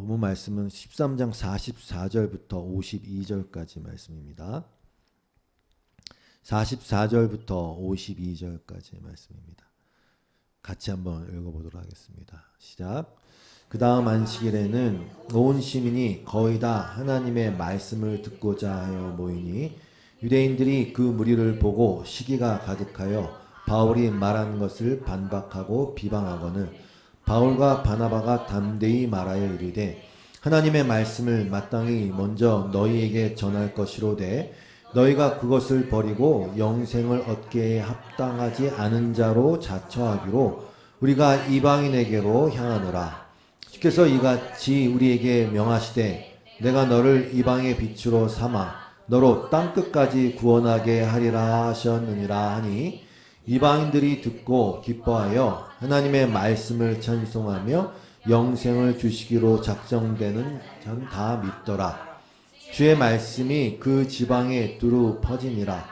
본문 말씀은 13장 44절부터 52절까지 말씀입니다. 44절부터 52절까지 말씀입니다. 같이 한번 읽어보도록 하겠습니다. 시작. 그 다음 안식일에는 온 시민이 거의 다 하나님의 말씀을 듣고자 하여 모이니 유대인들이 그 무리를 보고 시기가 가득하여 바울이 말하는 것을 반박하고 비방하거늘 바울과 바나바가 담대히 말하여 이르되 하나님의 말씀을 마땅히 먼저 너희에게 전할 것이로되 너희가 그것을 버리고 영생을 얻기에 합당하지 않은 자로 자처하기로 우리가 이방인에게로 향하노라. 주께서 이같이 우리에게 명하시되 내가 너를 이방의 빛으로 삼아 너로 땅끝까지 구원하게 하리라 하셨느니라 하니 이방인들이 듣고 기뻐하여 하나님의 말씀을 찬송하며 영생을 주시기로 작정되는 전 다 믿더라. 주의 말씀이 그 지방에 두루 퍼지니라.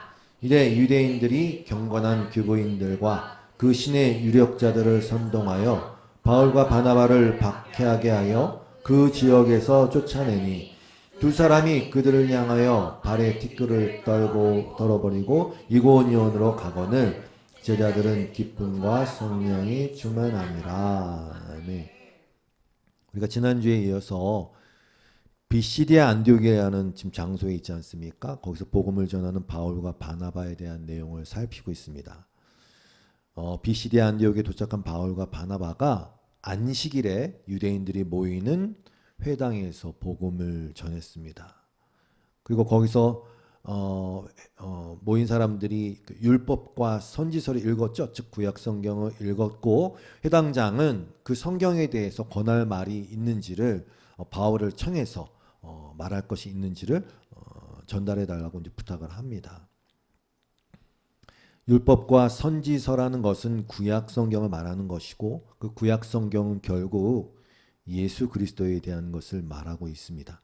이래 유대인들이 경건한 교부인들과 그 신의 유력자들을 선동하여 바울과 바나바를 박해하게 하여 그 지역에서 쫓아내니 두 사람이 그들을 향하여 발에 티끌을 떨어버리고 이고니온으로 가거늘 제자들은 기쁨과 성령이 충만하니라. 아멘. 우리가 지난주에 이어서 비시디아 안디옥이라는 지금 장소에 있지 않습니까? 거기서 복음을 전하는 바울과 바나바에 대한 내용을 살피고 있습니다. 비시디아 안디옥에 도착한 바울과 바나바가 안식일에 유대인들이 모이는 회당에서 복음을 전했습니다. 그리고 거기서 모인 사람들이 그 율법과 선지서를 읽었죠. 즉 구약 성경을 읽었고 회당장은 그 성경에 대해서 권할 말이 있는지를 바울을 청해서 말할 것이 있는지를 전달해 달라고 이제 부탁을 합니다. 율법과 선지서라는 것은 구약 성경을 말하는 것이고 그 구약 성경은 결국 예수 그리스도에 대한 것을 말하고 있습니다.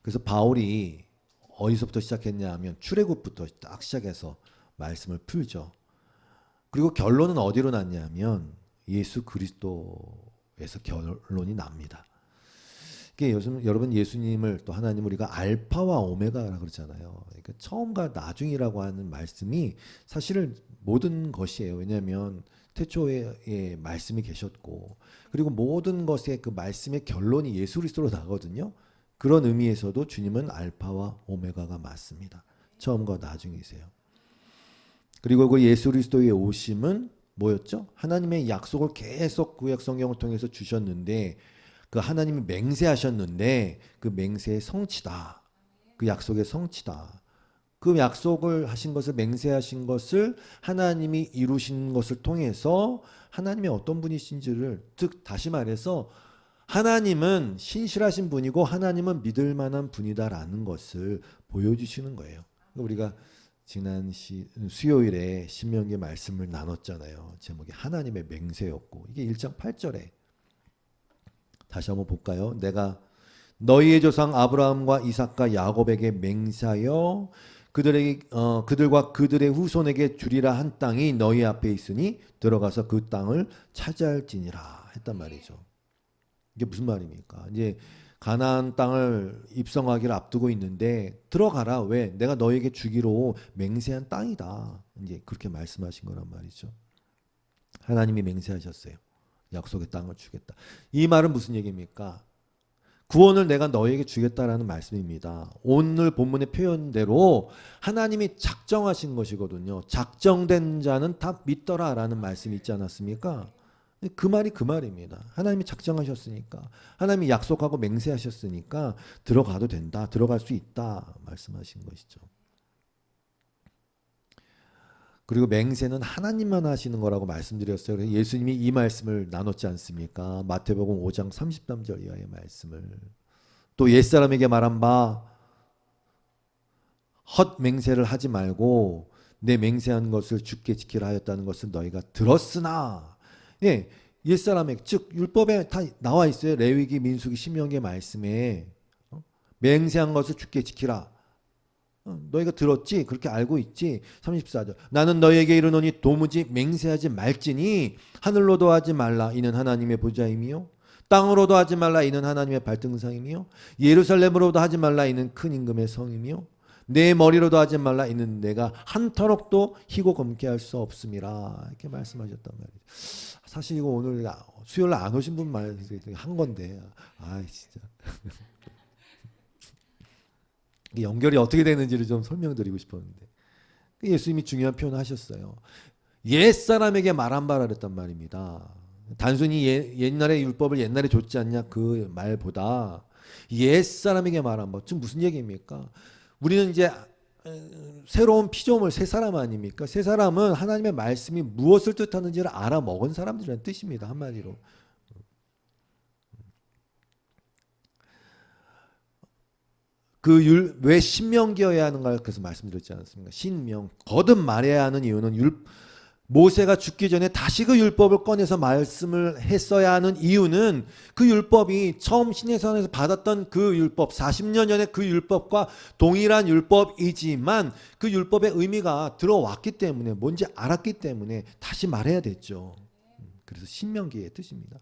그래서 바울이 어디서부터 시작했냐 하면 출애굽부터 딱 시작해서 말씀을 풀죠. 그리고 결론은 어디로 났냐면 예수 그리스도에서 결론이 납니다. 이게 요즘 여러분 예수님을 또 하나님 우리가 알파와 오메가라고 그러잖아요. 그러니까 처음과 나중이라고 하는 말씀이 사실은 모든 것이에요. 왜냐하면 태초에 말씀이 계셨고 그리고 모든 것의 그 말씀의 결론이 예수 그리스도로 나거든요. 그런 의미에서도 주님은 알파와 오메가가 맞습니다. 처음과 나중이세요. 그리고 그 예수 그리스도의 오심은 뭐였죠? 하나님의 약속을 계속 구약 성경을 통해서 주셨는데 그 하나님이 맹세하셨는데 그 맹세의 성취다. 그 약속의 성취다. 그 약속을 하신 것을 맹세하신 것을 하나님이 이루신 것을 통해서 하나님이 어떤 분이신지를 즉 다시 말해서 하나님은 신실하신 분이고 하나님은 믿을 만한 분이다라는 것을 보여주시는 거예요. 우리가 지난 수요일에 신명기 말씀을 나눴잖아요. 제목이 하나님의 맹세였고 이게 1장 8절에 다시 한번 볼까요? 내가 너희의 조상 아브라함과 이삭과 야곱에게 맹세하여 그들과 그들의 후손에게 주리라 한 땅이 너희 앞에 있으니 들어가서 그 땅을 차지할지니라 했단 말이죠. 이게 무슨 말입니까? 이제 가나안 땅을 입성하기를 앞두고 있는데 들어가라. 왜? 내가 너에게 주기로 맹세한 땅이다. 이제 그렇게 말씀하신 거란 말이죠. 하나님이 맹세하셨어요. 약속의 땅을 주겠다. 이 말은 무슨 얘기입니까? 구원을 내가 너에게 주겠다라는 말씀입니다. 오늘 본문의 표현대로 하나님이 작정하신 것이거든요. 작정된 자는 다 믿더라라는 말씀이 있지 않았습니까? 그 말이 그 말입니다. 하나님이 작정하셨으니까 하나님이 약속하고 맹세하셨으니까 들어가도 된다. 들어갈 수 있다 말씀하신 것이죠. 그리고 맹세는 하나님만 하시는 거라고 말씀드렸어요. 그래서 예수님이 이 말씀을 나눴지 않습니까? 마태복음 5장 33절 이하의 말씀을 또 옛사람에게 말한 바 헛 맹세를 하지 말고 내 맹세한 것을 주께 지키라 하였다는 것을 너희가 들었으나 예, 옛사람에게 즉 율법에 다 나와 있어요. 레위기, 민수기, 신명기 말씀에 맹세한 것을 주께 지키라. 너희가 들었지? 그렇게 알고 있지? 34절 나는 너희에게 이르노니 도무지 맹세하지 말지니 하늘로도 하지 말라. 이는 하나님의 보좌임이요 땅으로도 하지 말라 이는 하나님의 발등상이며 예루살렘으로도 하지 말라 이는 큰 임금의 성이며 내 머리로도 하지 말라 이는 내가 한터럭도 희고 검게 할 수 없음이라 이렇게 말씀하셨단 말이에요. 사실 이거 오늘 수요일 안 오신 분 말해서 한 건데 진짜 연결이 어떻게 되는지를 좀 설명드리고 싶었는데 예수님이 중요한 표현을 하셨어요. 옛사람에게 말한 바라 그랬단 말입니다. 단순히 옛날의 율법을 옛날에 줬지 않냐 그 말보다 옛사람에게 말한 바. 지금 무슨 얘기입니까? 우리는 이제 새로운 피조물 새 사람 아닙니까? 새 사람은 하나님의 말씀이 무엇을 뜻하는지를 알아먹은 사람들이라는 뜻입니다. 한마디로. 왜 신명기여야 하는가 그래서 말씀드렸지 않습니까? 신명 거듭 말해야 하는 이유는 모세가 죽기 전에 다시 그 율법을 꺼내서 말씀을 했어야 하는 이유는 그 율법이 처음 시내산에서 받았던 그 율법 40년 전에 그 율법과 동일한 율법이지만 그 율법의 의미가 들어왔기 때문에 뭔지 알았기 때문에 다시 말해야 됐죠. 그래서 신명기의 뜻입니다.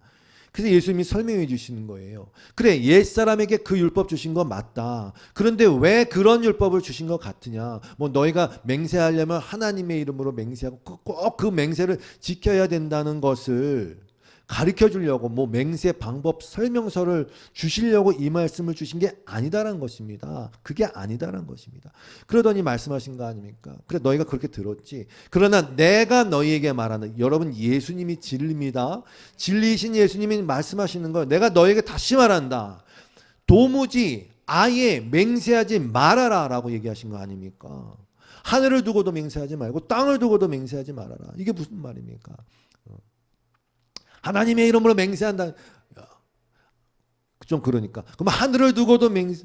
그래서 예수님이 설명해 주시는 거예요. 그래 옛사람에게 그 율법 주신 거 맞다. 그런데 왜 그런 율법을 주신 것 같으냐. 뭐 너희가 맹세하려면 하나님의 이름으로 맹세하고 꼭 그 맹세를 지켜야 된다는 것을 가르쳐 주려고 뭐 맹세 방법 설명서를 주시려고 이 말씀을 주신 게 아니다라는 것입니다. 그게 아니다라는 것입니다. 그러더니 말씀하신 거 아닙니까? 그래 너희가 그렇게 들었지. 그러나 내가 너희에게 말하는 여러분 예수님이 진리입니다. 진리이신 예수님이 말씀하시는 걸 내가 너희에게 다시 말한다. 도무지 아예 맹세하지 말아라 라고 얘기하신 거 아닙니까? 하늘을 두고도 맹세하지 말고 땅을 두고도 맹세하지 말아라. 이게 무슨 말입니까? 하나님의 이름으로 맹세한다. 좀 그러니까. 그럼 하늘을 두고도 맹세,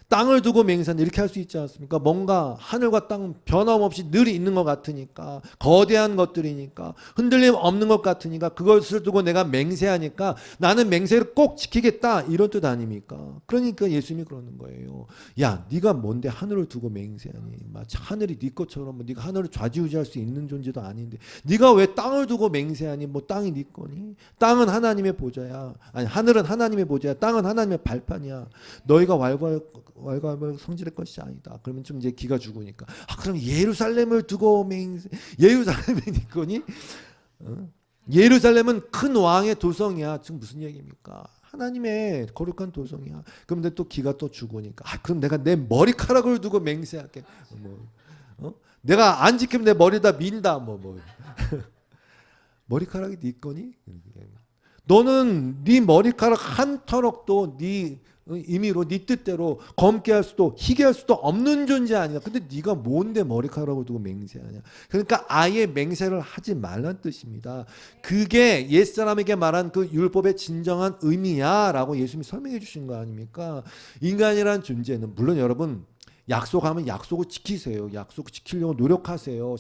땅을 두고 맹세한다. 이렇게 할 수 있지 않습니까? 뭔가 하늘과 땅 변함없이 늘 있는 것 같으니까 거대한 것들이니까 흔들림 없는 것 같으니까 그것을 두고 내가 맹세하니까 나는 맹세를 꼭 지키겠다 이런 뜻 아닙니까? 그러니까 예수님이 그러는 거예요. 야 네가 뭔데 하늘을 두고 맹세하니? 마치 하늘이 네 것처럼 네가 하늘을 좌지우지할 수 있는 존재도 아닌데 네가 왜 땅을 두고 맹세하니? 뭐 땅이 네 거니? 땅은 하나님의 보좌야. 아니 하늘은 하나님의 보좌야. 땅은 하나님의 발판이야. 너희가 왈가왈부 성질의 것이 아니다. 그러면 좀 이제 기가 죽으니까 그럼 예루살렘을 두고 맹세 예루살렘이 네 거니? 예루살렘은 큰 왕의 도성이야. 지금 무슨 얘기입니까? 하나님의 거룩한 도성이야. 그런데 또 기가 또 죽으니까 그럼 내가 내 머리카락을 두고 맹세할게. 내가 안 지키면 내 머리다 민다. 머리카락이 네 거니? 너는 네 머리카락 한 터럭도 네 임의로 네 뜻대로 검게 할 수도 희게 할 수도 없는 존재 아니야. 근데 네가 뭔데 머리카락을 두고 맹세하냐. 그러니까 아예 맹세를 하지 말란 뜻입니다. 그게 옛사람에게 말한 그 율법의 진정한 의미야 라고 예수님이 설명해 주신 거 아닙니까? 인간이란 존재는 물론 여러분 약속하면 약속을 지키세요. 약속 지키려고 노력하세요.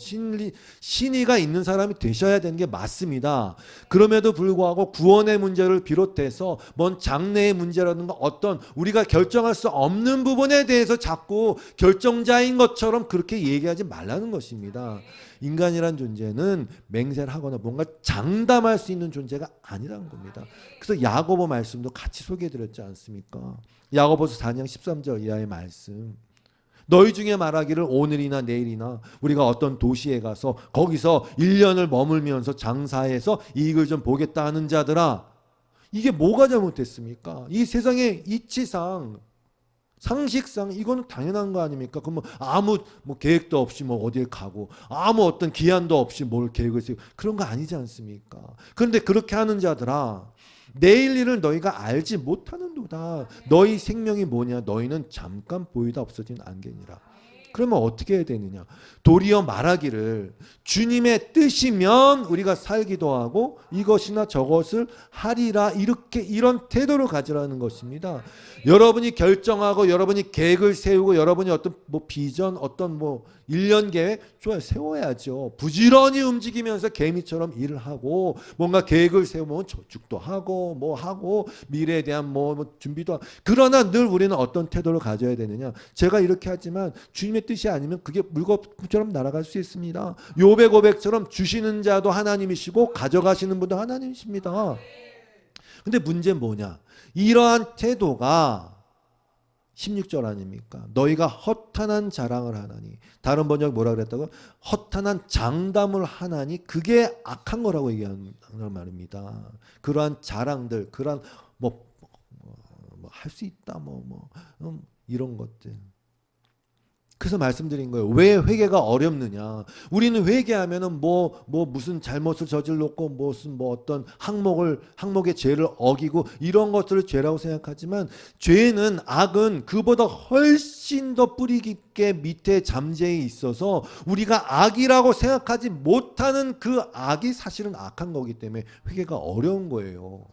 신의가 있는 사람이 되셔야 되는 게 맞습니다. 그럼에도 불구하고 구원의 문제를 비롯해서 뭔 장래의 문제라든가 어떤 우리가 결정할 수 없는 부분에 대해서 자꾸 결정자인 것처럼 그렇게 얘기하지 말라는 것입니다. 인간이란 존재는 맹세를 하거나 뭔가 장담할 수 있는 존재가 아니라는 겁니다. 그래서 야고보 말씀도 같이 소개해드렸지 않습니까? 야고보서 4장 13절 이하의 말씀. 너희 중에 말하기를 오늘이나 내일이나 우리가 어떤 도시에 가서 거기서 1년을 머물면서 장사해서 이익을 좀 보겠다 하는 자들아, 이게 뭐가 잘못됐습니까? 이 세상의 이치상 상식상 이거는 당연한 거 아닙니까? 그럼 아무 계획도 없이 어디에 가고 아무 어떤 기한도 없이 뭘 계획을 세우고 그런 거 아니지 않습니까? 그런데 그렇게 하는 자들아, 내일 일을 너희가 알지 못하는도다. 너희 생명이 뭐냐? 너희는 잠깐 보이다 없어진 안개니라. 그러면 어떻게 해야 되느냐? 도리어 말하기를 주님의 뜻이면 우리가 살기도 하고 이것이나 저것을 하리라. 이런 태도를 가지라는 것입니다. 여러분이 결정하고 여러분이 계획을 세우고 여러분이 어떤 비전 어떤 1년 계획 좋아요. 세워야죠. 부지런히 움직이면서 개미처럼 일을 하고 뭔가 계획을 세우면 저축도 하고 하고 미래에 대한 준비도 하고. 그러나 늘 우리는 어떤 태도를 가져야 되느냐? 제가 이렇게 하지만 주님의 뜻이 아니면 그게 물거품처럼 날아갈 수 있습니다. 욥의 고백처럼 주시는 자도 하나님이시고 가져가시는 분도 하나님이십니다. 근데 문제는 뭐냐? 이러한 태도가 16절 아닙니까? 너희가 허탄한 자랑을 하나니, 다른 번역 뭐라 그랬다고? 허탄한 장담을 하나니, 그게 악한 거라고 얘기하는 말입니다. 그러한 자랑들, 그러한 뭐 할 수 있다 이런 것들. 그래서 말씀드린 거예요. 왜 회개가 어렵느냐? 우리는 회개하면은 무슨 잘못을 저질렀고 무슨 어떤 항목의 죄를 어기고 이런 것들을 죄라고 생각하지만, 죄는, 악은 그보다 훨씬 더 뿌리 깊게 밑에 잠재해 있어서 우리가 악이라고 생각하지 못하는 그 악이 사실은 악한 거기 때문에 회개가 어려운 거예요.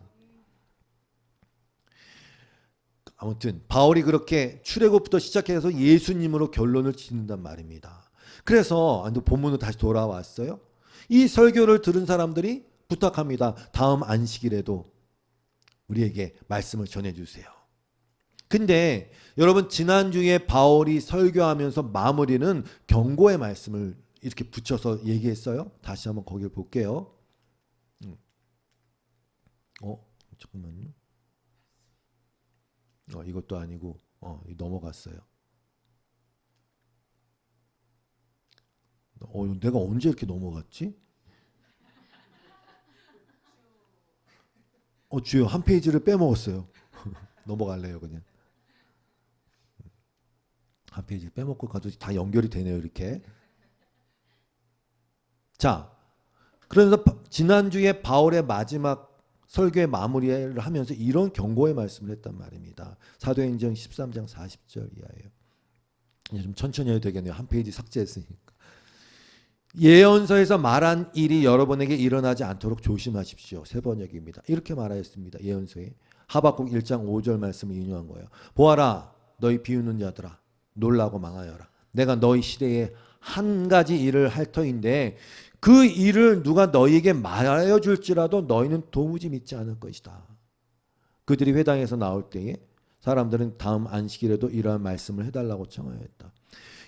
아무튼 바울이 그렇게 출애굽부터 시작해서 예수님으로 결론을 짓는단 말입니다. 그래서 본문으로 다시 돌아왔어요. 이 설교를 들은 사람들이 부탁합니다. 다음 안식일에도 우리에게 말씀을 전해주세요. 근데 여러분, 지난주에 바울이 설교하면서 마무리는 경고의 말씀을 이렇게 붙여서 얘기했어요. 다시 한번 거기를 볼게요. 잠깐만요. 이것도 아니고 넘어갔어요. 내가 언제 이렇게 넘어갔지? 주요, 한 페이지를 빼먹었어요. 넘어갈래요 그냥. 한 페이지 빼먹고 가도 다 연결이 되네요 이렇게. 자, 그래서 지난주에 바울의 마지막 설교의 마무리를 하면서 이런 경고의 말씀을 했단 말입니다. 사도행전 13장 40절 이하예요. 이제 좀 천천히 해도 되겠네요. 한 페이지 삭제했으니까. 예언서에서 말한 일이 여러분에게 일어나지 않도록 조심하십시오. 세 번역입니다. 이렇게 말하였습니다. 예언서에. 하박국 1장 5절 말씀을 인용한 거예요. 보아라, 너희 비웃는 자들아, 놀라고 망하여라. 내가 너희 시대에 한 가지 일을 할 터인데 그 일을 누가 너희에게 말하여 줄지라도 너희는 도무지 믿지 않을 것이다. 그들이 회당에서 나올 때에 사람들은 다음 안식일에도 이러한 말씀을 해달라고 청하였다.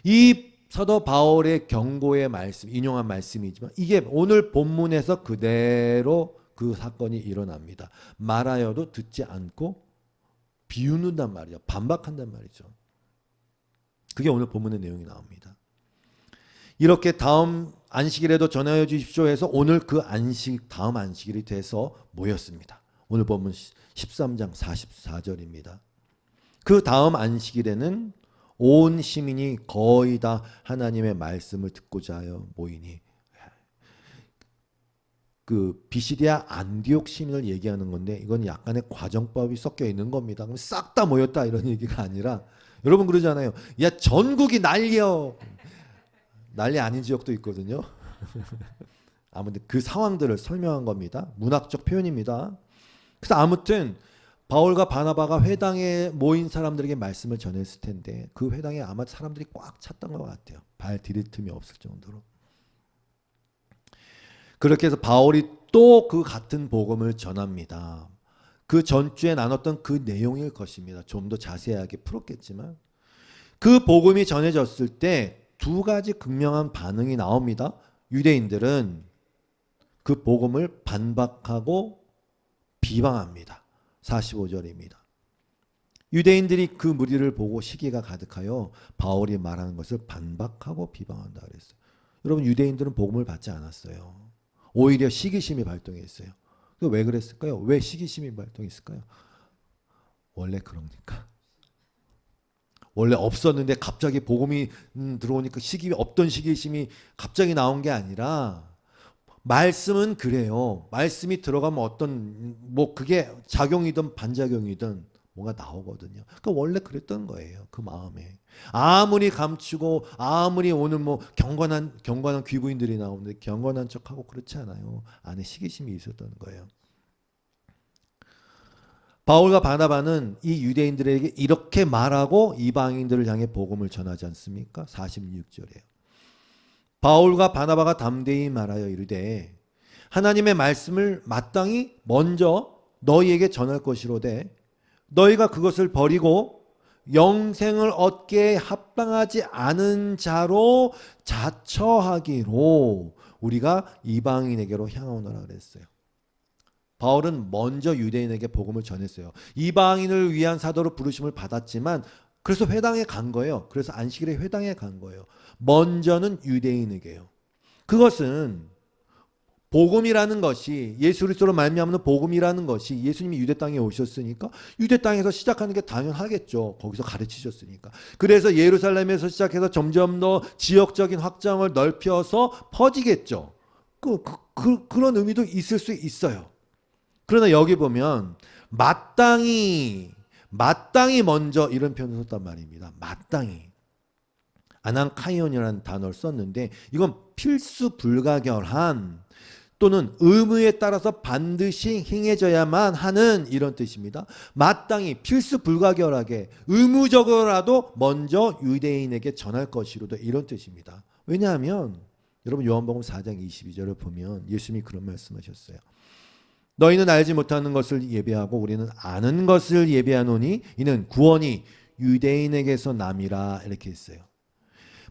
이 사도 바울의 경고의 말씀, 인용한 말씀이지만 이게 오늘 본문에서 그대로 그 사건이 일어납니다. 말하여도 듣지 않고 비웃는단 말이죠. 반박한단 말이죠. 그게 오늘 본문의 내용이 나옵니다. 이렇게 다음 안식일에도 전하여 주십시오 해서 오늘 그 다음 안식일이 돼서 모였습니다. 오늘 본문 13장 44절입니다. 그 다음 안식일에는 온 시민이 거의 다 하나님의 말씀을 듣고자 하여 모이니, 그 비시디아 안디옥 시민을 얘기하는 건데 이건 약간의 과정법이 섞여 있는 겁니다. 그럼 싹 다 모였다 이런 얘기가 아니라, 여러분 그러잖아요. 야, 전국이 난리여. 난리 아닌 지역도 있거든요. 아무튼 그 상황들을 설명한 겁니다. 문학적 표현입니다. 그래서 아무튼 바울과 바나바가 회당에 모인 사람들에게 말씀을 전했을 텐데 그 회당에 아마 사람들이 꽉 찼던 것 같아요. 발 디딜 틈이 없을 정도로. 그렇게 해서 바울이 또 그 같은 복음을 전합니다. 그 전주에 나눴던 그 내용일 것입니다. 좀 더 자세하게 풀었겠지만 그 복음이 전해졌을 때 두 가지 극명한 반응이 나옵니다. 유대인들은 그 복음을 반박하고 비방합니다. 45절입니다. 유대인들이 그 무리를 보고 시기가 가득하여 바울이 말하는 것을 반박하고 비방한다 그랬어요. 여러분, 유대인들은 복음을 받지 않았어요. 오히려 시기심이 발동했어요. 왜 그랬을까요? 왜 시기심이 발동했을까요? 원래 그러니까. 원래 없었는데 갑자기 복음이 들어오니까 없던 시기심이 갑자기 나온 게 아니라, 말씀은 그래요. 말씀이 들어가면 어떤 그게 작용이든 반작용이든 뭔가 나오거든요. 그러니까 원래 그랬던 거예요. 그 마음에. 아무리 감추고 아무리 오늘 경건한 귀부인들이 나오는데 경건한 척하고 그렇지 않아요. 안에 시기심이 있었던 거예요. 바울과 바나바는 이 유대인들에게 이렇게 말하고 이방인들을 향해 복음을 전하지 않습니까? 46절이에요. 바울과 바나바가 담대히 말하여 이르되 하나님의 말씀을 마땅히 먼저 너희에게 전할 것이로되 너희가 그것을 버리고 영생을 얻기에 합당하지 않은 자로 자처하기로 우리가 이방인에게로 향하오노라 그랬어요. 바울은 먼저 유대인에게 복음을 전했어요. 이방인을 위한 사도로 부르심을 받았지만 그래서 회당에 간 거예요. 그래서 안식일에 회당에 간 거예요. 먼저는 유대인에게요. 그것은 복음이라는 것이, 예수 그리스도로 말미암는 복음이라는 것이, 예수님이 유대 땅에 오셨으니까 유대 땅에서 시작하는 게 당연하겠죠. 거기서 가르치셨으니까. 그래서 예루살렘에서 시작해서 점점 더 지역적인 확장을 넓혀서 퍼지겠죠. 그런 의미도 있을 수 있어요. 그러나 여기 보면 마땅히 먼저 이런 표현을 썼단 말입니다. 마땅히. 아난카이온이라는 단어를 썼는데 이건 필수 불가결한 또는 의무에 따라서 반드시 행해져야만 하는 이런 뜻입니다. 마땅히 필수 불가결하게 의무적으로라도 먼저 유대인에게 전할 것이로다 이런 뜻입니다. 왜냐하면 여러분 요한복음 4장 22절을 보면 예수님이 그런 말씀하셨어요. 너희는 알지 못하는 것을 예배하고 우리는 아는 것을 예배하노니 이는 구원이 유대인에게서 남이라 이렇게 했어요.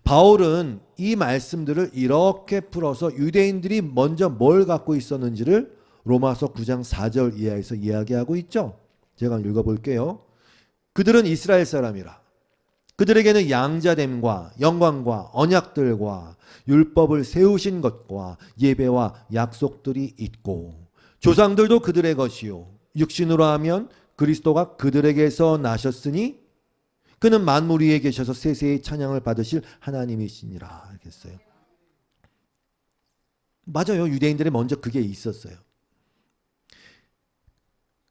바울은 이 말씀들을 이렇게 풀어서 유대인들이 먼저 뭘 갖고 있었는지를 로마서 9장 4절 이하에서 이야기하고 있죠. 제가 읽어볼게요. 그들은 이스라엘 사람이라. 그들에게는 양자됨과 영광과 언약들과 율법을 세우신 것과 예배와 약속들이 있고 조상들도 그들의 것이요 육신으로 하면 그리스도가 그들에게서 나셨으니 그는 만물 위에 계셔서 세세히 찬양을 받으실 하나님이시니라 이렇게 했어요. 맞아요. 유대인들이 먼저 그게 있었어요.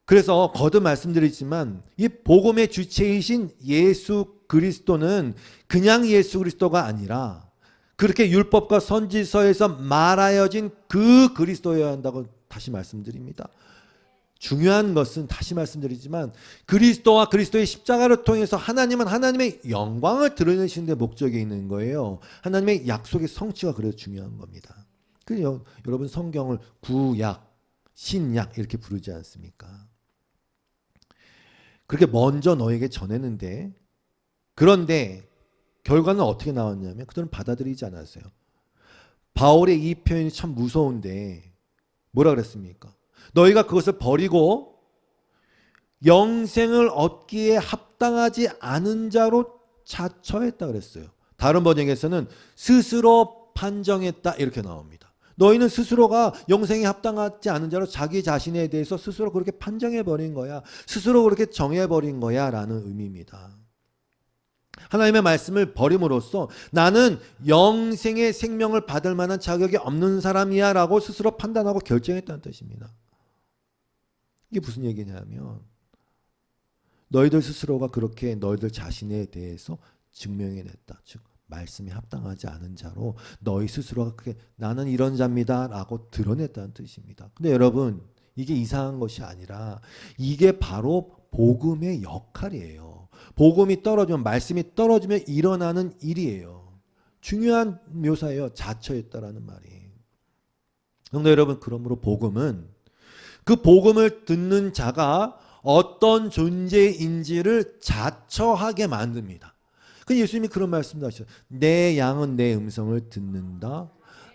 그래서 거듭 말씀드리지만 이 복음의 주체이신 예수 그리스도는 그냥 예수 그리스도가 아니라 그렇게 율법과 선지서에서 말하여진 그 그리스도여야 한다고 다시 말씀드립니다. 중요한 것은 다시 말씀드리지만 그리스도와 그리스도의 십자가를 통해서 하나님은 하나님의 영광을 드러내시는 데 목적이 있는 거예요. 하나님의 약속의 성취가 그래서 중요한 겁니다. 그래서 여러분 성경을 구약, 신약 이렇게 부르지 않습니까? 그렇게 먼저 너에게 전했는데 그런데 결과는 어떻게 나왔냐면 그들은 받아들이지 않았어요. 바울의 이 표현이 참 무서운데 뭐라 그랬습니까? 너희가 그것을 버리고 영생을 얻기에 합당하지 않은 자로 자처했다 그랬어요. 다른 번역에서는 스스로 판정했다 이렇게 나옵니다. 너희는 스스로가 영생에 합당하지 않은 자로 자기 자신에 대해서 스스로 그렇게 판정해버린 거야. 스스로 그렇게 정해버린 거야 라는 의미입니다. 하나님의 말씀을 버림으로써 나는 영생의 생명을 받을 만한 자격이 없는 사람이야 라고 스스로 판단하고 결정했다는 뜻입니다. 이게 무슨 얘기냐면 너희들 스스로가 그렇게 너희들 자신에 대해서 증명해냈다. 즉 말씀에 합당하지 않은 자로 너희 스스로가 그게 나는 이런 자입니다 라고 드러냈다는 뜻입니다. 근데 여러분 이게 이상한 것이 아니라 이게 바로 복음의 역할이에요. 복음이 떨어지면 말씀이 떨어지면 일어나는 일이에요. 중요한 묘사예요. 자처했다라는 말이. 그런데 여러분 그러므로 복음은 그 복음을 듣는 자가 어떤 존재인지를 자처하게 만듭니다. 그 예수님이 그런 말씀도 하셨어요. 내 양은 내 음성을 듣는다.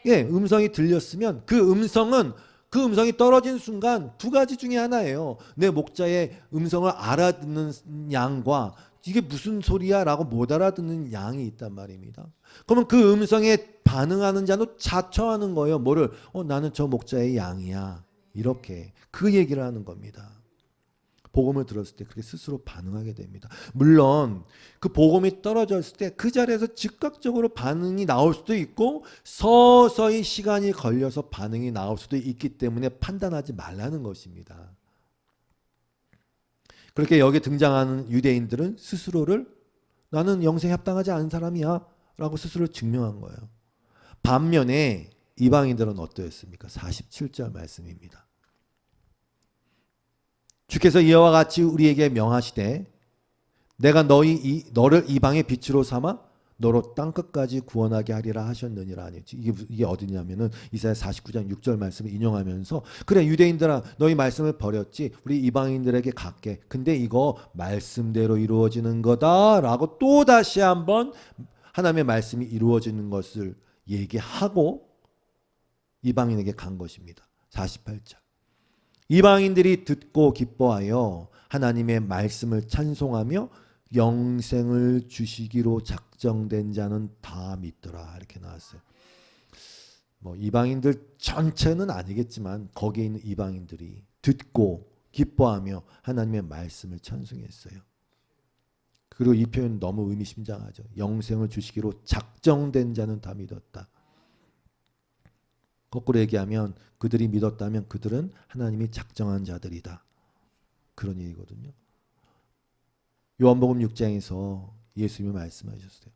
예, 음성이 들렸으면 그 음성이 떨어진 순간 두 가지 중에 하나예요. 내 목자의 음성을 알아듣는 양과 이게 무슨 소리야 라고 못 알아듣는 양이 있단 말입니다. 그러면 그 음성에 반응하는 자는 자처하는 거예요. 뭐를? 나는 저 목자의 양이야. 이렇게 그 얘기를 하는 겁니다. 복음을 들었을 때 그렇게 스스로 반응하게 됩니다. 물론 그 복음이 떨어졌을 때 그 자리에서 즉각적으로 반응이 나올 수도 있고 서서히 시간이 걸려서 반응이 나올 수도 있기 때문에 판단하지 말라는 것입니다. 그렇게 여기 등장하는 유대인들은 스스로를 나는 영생에 합당하지 않은 사람이야 라고 스스로 증명한 거예요. 반면에 이방인들은 어떠했습니까? 47절 말씀입니다. 주께서 이와 같이 우리에게 명하시되 내가 너를 이방의 빛으로 삼아 너로 땅끝까지 구원하게 하리라 하셨느니라 하니 이게 어디냐면은 이사야 49장 6절 말씀을 인용하면서 그래 유대인들아 너희 말씀을 버렸지 우리 이방인들에게 갈게. 근데 이거 말씀대로 이루어지는 거다라고 또 다시 한번 하나님의 말씀이 이루어지는 것을 얘기하고 이방인에게 간 것입니다. 48절. 이방인들이 듣고 기뻐하여 하나님의 말씀을 찬송하며 영생을 주시기로 작정된 자는 다 믿더라. 이렇게 나왔어요. 뭐 이방인들 전체는 아니겠지만 거기에 있는 이방인들이 듣고 기뻐하며 하나님의 말씀을 찬송했어요. 그리고 이 표현 너무 의미심장하죠. 영생을 주시기로 작정된 자는 다 믿었다. 거꾸로 얘기하면 그들이 믿었다면 그들은 하나님이 작정한 자들이다. 그런 얘기거든요. 요한복음 6장에서 예수님이 말씀하셨어요.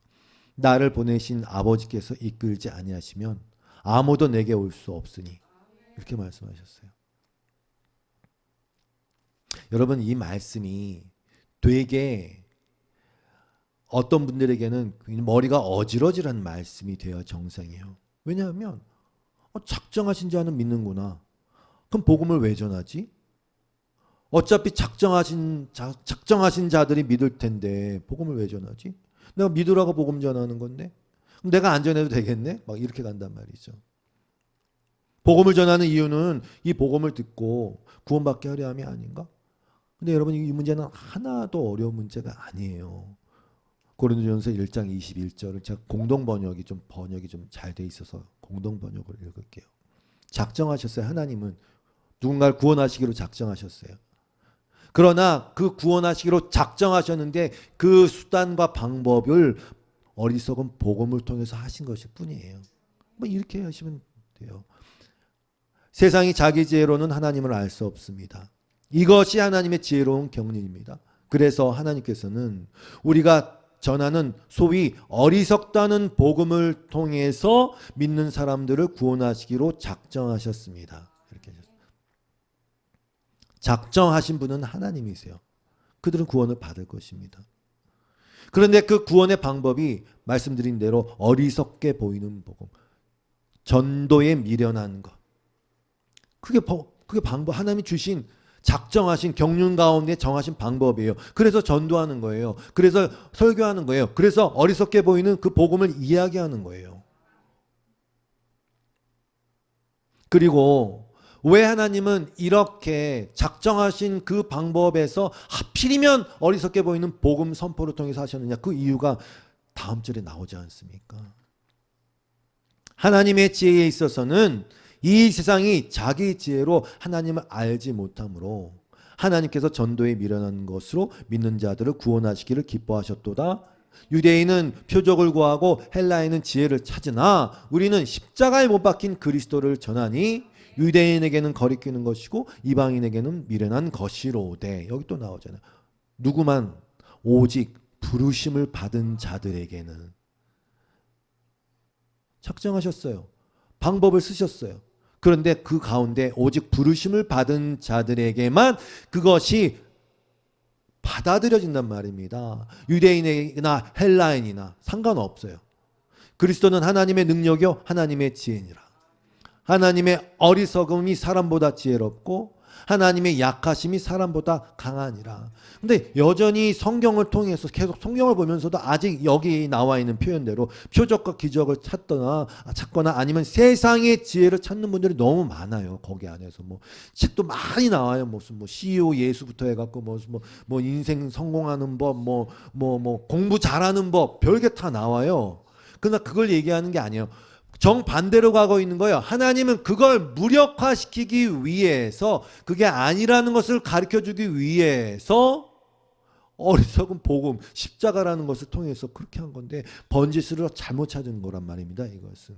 나를 보내신 아버지께서 이끌지 아니하시면 아무도 내게 올 수 없으니, 이렇게 말씀하셨어요. 여러분, 이 말씀이 되게 어떤 분들에게는 머리가 어지러지한 말씀이 되어 정상이에요. 왜냐하면 작정하신 자는 믿는구나. 그럼 복음을 왜 전하지? 어차피 작정하신 자들이 믿을 텐데 복음을 왜 전하지? 내가 믿으라고 복음 전하는 건데 그럼 내가 안 전해도 되겠네? 막 이렇게 간단 말이죠. 복음을 전하는 이유는 이 복음을 듣고 구원받게 하려 함이 아닌가? 근데 여러분, 이 문제는 하나도 어려운 문제가 아니에요. 고린도전서 1장 21절을 제가 번역이 좀 잘 돼 있어서 공동 번역을 읽을게요. 작정하셨어요. 하나님은 누군가를 구원하시기로 작정하셨어요. 그러나 그 구원하시기로 작정하셨는데 그 수단과 방법을 어리석은 복음을 통해서 하신 것일 뿐이에요. 뭐 이렇게 하시면 돼요. 세상이 자기 지혜로는 하나님을 알 수 없습니다. 이것이 하나님의 지혜로운 경륜입니다. 그래서 하나님께서는 우리가 전하는 소위 어리석다는 복음을 통해서 믿는 사람들을 구원하시기로 작정하셨습니다. 이렇게 하셨습니다. 작정하신 분은 하나님이세요. 그들은 구원을 받을 것입니다. 그런데 그 구원의 방법이 말씀드린 대로 어리석게 보이는 복음, 전도에 미련한 것, 그게 방법, 하나님이 주신 작정하신 경륜 가운데 정하신 방법이에요. 그래서 전도하는 거예요. 그래서 설교하는 거예요. 그래서 어리석게 보이는 그 복음을 이야기하는 거예요. 그리고 왜 하나님은 이렇게 작정하신 그 방법에서 하필이면 어리석게 보이는 복음 선포를 통해서 하셨느냐? 그 이유가 다음 절에 나오지 않습니까? 하나님의 지혜에 있어서는 이 세상이 자기 지혜로 하나님을 알지 못하므로 하나님께서 전도에 미련한 것으로 믿는 자들을 구원하시기를 기뻐하셨도다. 유대인은 표적을 구하고 헬라인은 지혜를 찾으나 우리는 십자가에 못 박힌 그리스도를 전하니 유대인에게는 거리끼는 것이고 이방인에게는 미련한 것이로되. 여기 또 나오잖아요. 누구만 오직 부르심을 받은 자들에게는. 작정하셨어요. 방법을 쓰셨어요. 그런데 그 가운데 오직 부르심을 받은 자들에게만 그것이 받아들여진단 말입니다. 유대인이나 헬라인이나 상관없어요. 그리스도는 하나님의 능력이요 하나님의 지혜니라. 하나님의 어리석음이 사람보다 지혜롭고 하나님의 약하심이 사람보다 강하니라. 근데 여전히 성경을 통해서 계속 성경을 보면서도 아직 여기 나와 있는 표현대로 표적과 기적을 찾거나 아니면 세상의 지혜를 찾는 분들이 너무 많아요. 거기 안에서 뭐 책도 많이 나와요. 무슨 뭐 CEO 예수부터 해갖고 뭐 인생 성공하는 법, 뭐 공부 잘하는 법, 별게 다 나와요. 그러나 그걸 얘기하는 게 아니에요. 정반대로 가고 있는 거예요. 하나님은 그걸 무력화시키기 위해서, 그게 아니라는 것을 가르쳐주기 위해서 어리석은 복음, 십자가라는 것을 통해서 그렇게 한 건데 번지수를 잘못 찾은 거란 말입니다. 이것은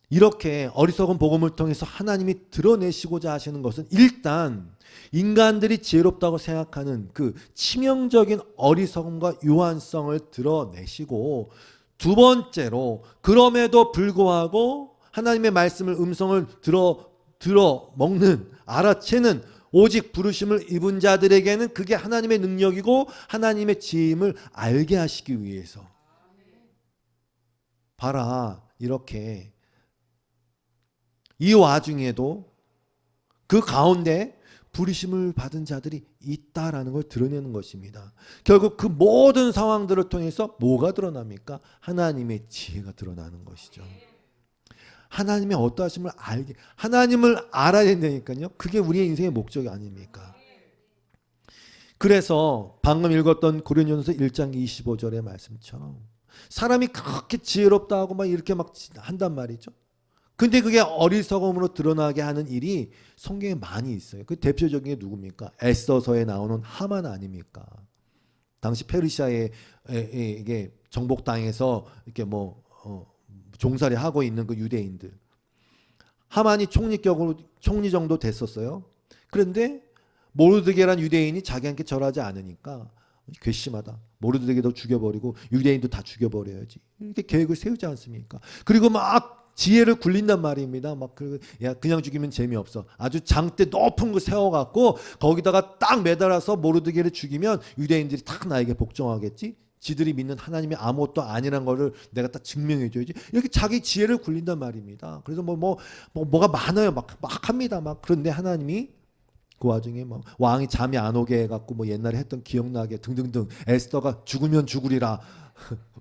이렇게 어리석은 복음을 통해서 하나님이 드러내시고자 하시는 것은 일단 인간들이 지혜롭다고 생각하는 그 치명적인 어리석음과 유한성을 드러내시고, 두 번째로 그럼에도 불구하고 하나님의 말씀을 음성을 들어 먹는, 알아채는 오직 부르심을 입은 자들에게는 그게 하나님의 능력이고 하나님의 지혜임을 알게 하시기 위해서. 봐라, 이렇게 이 와중에도 그 가운데 부르심을 받은 자들이 있다라는 걸 드러내는 것입니다. 결국 그 모든 상황들을 통해서 뭐가 드러납니까? 하나님의 지혜가 드러나는 것이죠. 하나님의 어떠하심을 알게, 하나님을 알아야 된다니까요. 그게 우리의 인생의 목적이 아닙니까? 그래서 방금 읽었던 고린도전서 1장 25절의 말씀처럼 사람이 그렇게 지혜롭다 하고 막 이렇게 막 한단 말이죠. 근데 그게 어리석음으로 드러나게 하는 일이 성경에 많이 있어요. 그 대표적인 게 누굽니까? 에스더서에 나오는 하만 아닙니까? 당시 페르시아의 이게 정복당해서 이렇게 종살이 하고 있는 그 유대인들. 하만이 총리 정도 됐었어요. 그런데 모르드게란 유대인이 자기한테 절하지 않으니까 괘씸하다. 모르드게도 죽여버리고 유대인도 다 죽여버려야지. 이렇게 계획을 세우지 않습니까? 그리고 막 지혜를 굴린단 말입니다. 그냥 죽이면 재미없어. 아주 장대 높은 거 세워갖고 거기다가 딱 매달아서 모르드게를 죽이면 유대인들이 딱 나에게 복종하겠지. 지들이 믿는 하나님이 아무것도 아니란 거를 내가 딱 증명해줘야지. 이렇게 자기 지혜를 굴린단 말입니다. 그래서 뭐가 많아요. 막 합니다. 그런데 하나님이 그 와중에 왕이 잠이 안 오게 해갖고 옛날에 했던 기억나게 등등등 에스더가 죽으면 죽으리라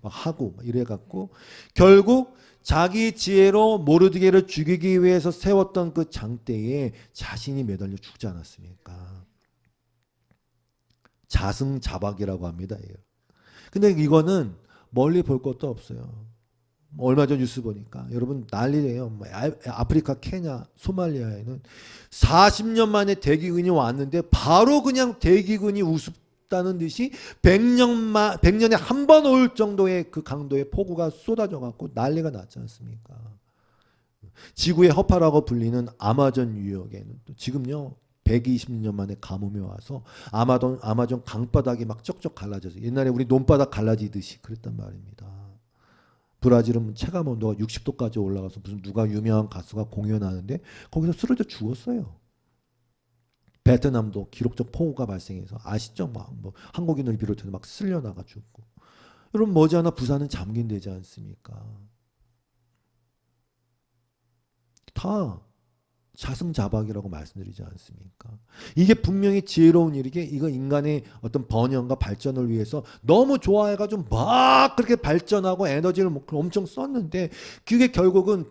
막 하고 이래갖고 결국 자기 지혜로 모르드게를 죽이기 위해서 세웠던 그 장대에 자신이 매달려 죽지 않았습니까? 자승자박이라고 합니다. 근데 이거는 멀리 볼 것도 없어요. 얼마 전 뉴스 보니까 여러분 난리래요. 아프리카 케냐 소말리아에는 40년 만에 대기근이 왔는데 바로 그냥 대기근이 우습다는 듯이 100년에 한 번 올 정도의 그 강도의 폭우가 쏟아져 갖고 난리가 났지 않습니까? 지구의 허파라고 불리는 아마존 유역에는 또 지금요 120년 만에 가뭄이 와서 아마존 강바닥이 막 쩍쩍 갈라져서 옛날에 우리 논바닥 갈라지듯이 그랬단 말입니다. 브라질은 체감 온도가 60도까지 올라가서 무슨 누가 유명한 가수가 공연하는데 거기서 쓰러져 죽었어요. 베트남도 기록적 폭우가 발생해서 아시죠? 한국인을 비롯해서 막 쓸려나가 죽고. 여러분 머지않아 부산은 잠긴되지 않습니까? 다 자승자박이라고 말씀드리지 않습니까? 이게 분명히 지혜로운 일이게 이거 인간의 어떤 번영과 발전을 위해서 너무 좋아해가지고 막 그렇게 발전하고 에너지를 엄청 썼는데 그게 결국은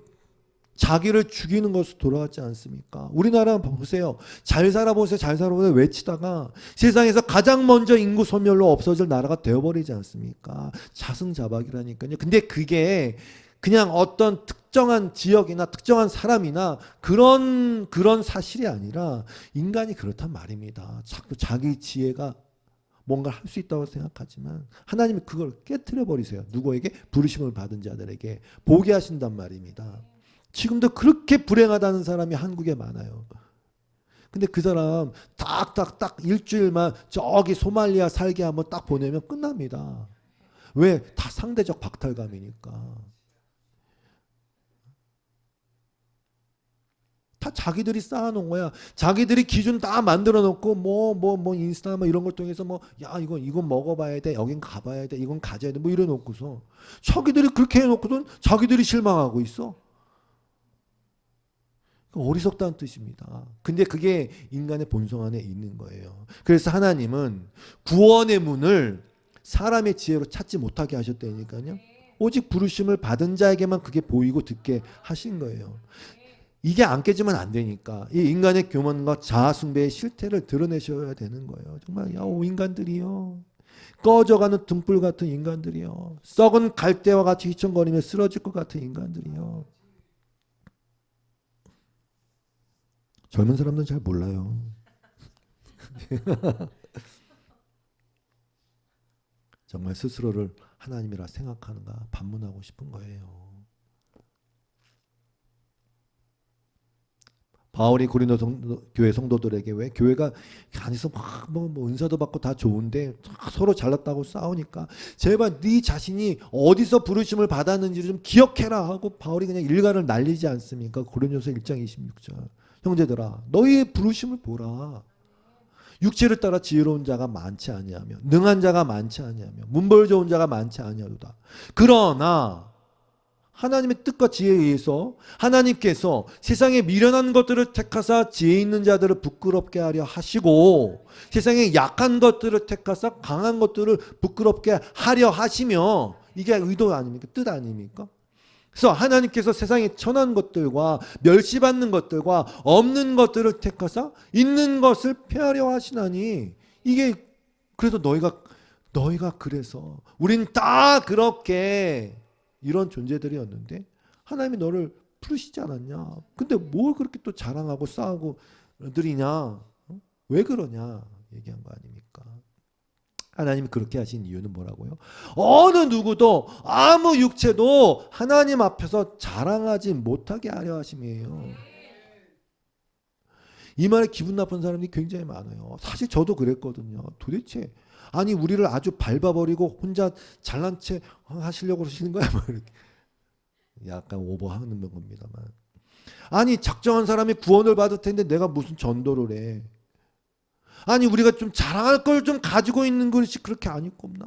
자기를 죽이는 것으로 돌아왔지 않습니까? 우리나라 보세요. 잘 살아보세요. 잘 살아보세요. 외치다가 세상에서 가장 먼저 인구 소멸로 없어질 나라가 되어버리지 않습니까? 자승자박이라니까요. 근데 그게 그냥 어떤 특정한 지역이나 특정한 사람이나 그런 사실이 아니라 인간이 그렇단 말입니다. 자꾸 자기 지혜가 뭔가를 할 수 있다고 생각하지만 하나님이 그걸 깨트려 버리세요. 누구에게? 부르심을 받은 자들에게 보게 하신단 말입니다. 지금도 그렇게 불행하다는 사람이 한국에 많아요. 근데 그 사람 딱 일주일만 저기 소말리아 살게 한번 딱 보내면 끝납니다. 왜? 다 상대적 박탈감이니까. 다 자기들이 쌓아놓은 거야. 자기들이 기준 다 만들어 놓고 인스타 이런 걸 통해서 야 이건 먹어봐야 돼. 여긴 가봐야 돼. 이건 가져야 돼. 이래 놓고서 자기들이 그렇게 해놓고선 자기들이 실망하고 있어. 어리석다는 뜻입니다. 근데 그게 인간의 본성 안에 있는 거예요. 그래서 하나님은 구원의 문을 사람의 지혜로 찾지 못하게 하셨다니까요. 오직 부르심을 받은 자에게만 그게 보이고 듣게 하신 거예요. 이게 안 깨지면 안 되니까 이 인간의 교만과 자아숭배의 실태를 드러내셔야 되는 거예요. 정말 인간들이요. 꺼져가는 등불 같은 인간들이요. 썩은 갈대와 같이 휘청거리며 쓰러질 것 같은 인간들이요. 젊은 사람들은 잘 몰라요. 정말 스스로를 하나님이라 생각하는가 반문하고 싶은 거예요. 바울이 고린도 교회 성도들에게 왜 교회가 안에서 뭐 은사도 받고 다 좋은데 서로 잘났다고 싸우니까 제발 네 자신이 어디서 부르심을 받았는지를 좀 기억해라 하고 바울이 그냥 일가를 날리지 않습니까? 고린도서 1장 26절. 형제들아 너희의 부르심을 보라. 육체를 따라 지혜로운 자가 많지 아니하며 능한 자가 많지 아니하며 문벌 좋은 자가 많지 아니하도다. 그러나 하나님의 뜻과 지혜에 의해서 하나님께서 세상에 미련한 것들을 택하사 지혜 있는 자들을 부끄럽게 하려 하시고 세상에 약한 것들을 택하사 강한 것들을 부끄럽게 하려 하시며 이게 의도 아닙니까? 뜻 아닙니까? 그래서 하나님께서 세상에 천한 것들과 멸시받는 것들과 없는 것들을 택하사 있는 것을 폐하려 하시나니, 이게 그래서 너희가 그래서 우린 다 그렇게 이런 존재들이었는데 하나님이 너를 부르시지 않았냐? 근데 뭘 그렇게 또 자랑하고 싸우고 들이냐? 왜 그러냐? 얘기한 거 아닙니까? 하나님이 그렇게 하신 이유는 뭐라고요? 어느 누구도 아무 육체도 하나님 앞에서 자랑하지 못하게 하려 하심이에요. 이 말에 기분 나쁜 사람이 굉장히 많아요. 사실 저도 그랬거든요. 도대체 아니 우리를 아주 밟아버리고 혼자 잘난 체 하시려고 그러시는 거야? 뭐 이렇게. 약간 오버하는 겁니다만. 아니 작정한 사람이 구원을 받을 텐데 내가 무슨 전도를 해? 아니 우리가 좀 자랑할 걸 좀 가지고 있는 것이 그렇게 아니고 없나?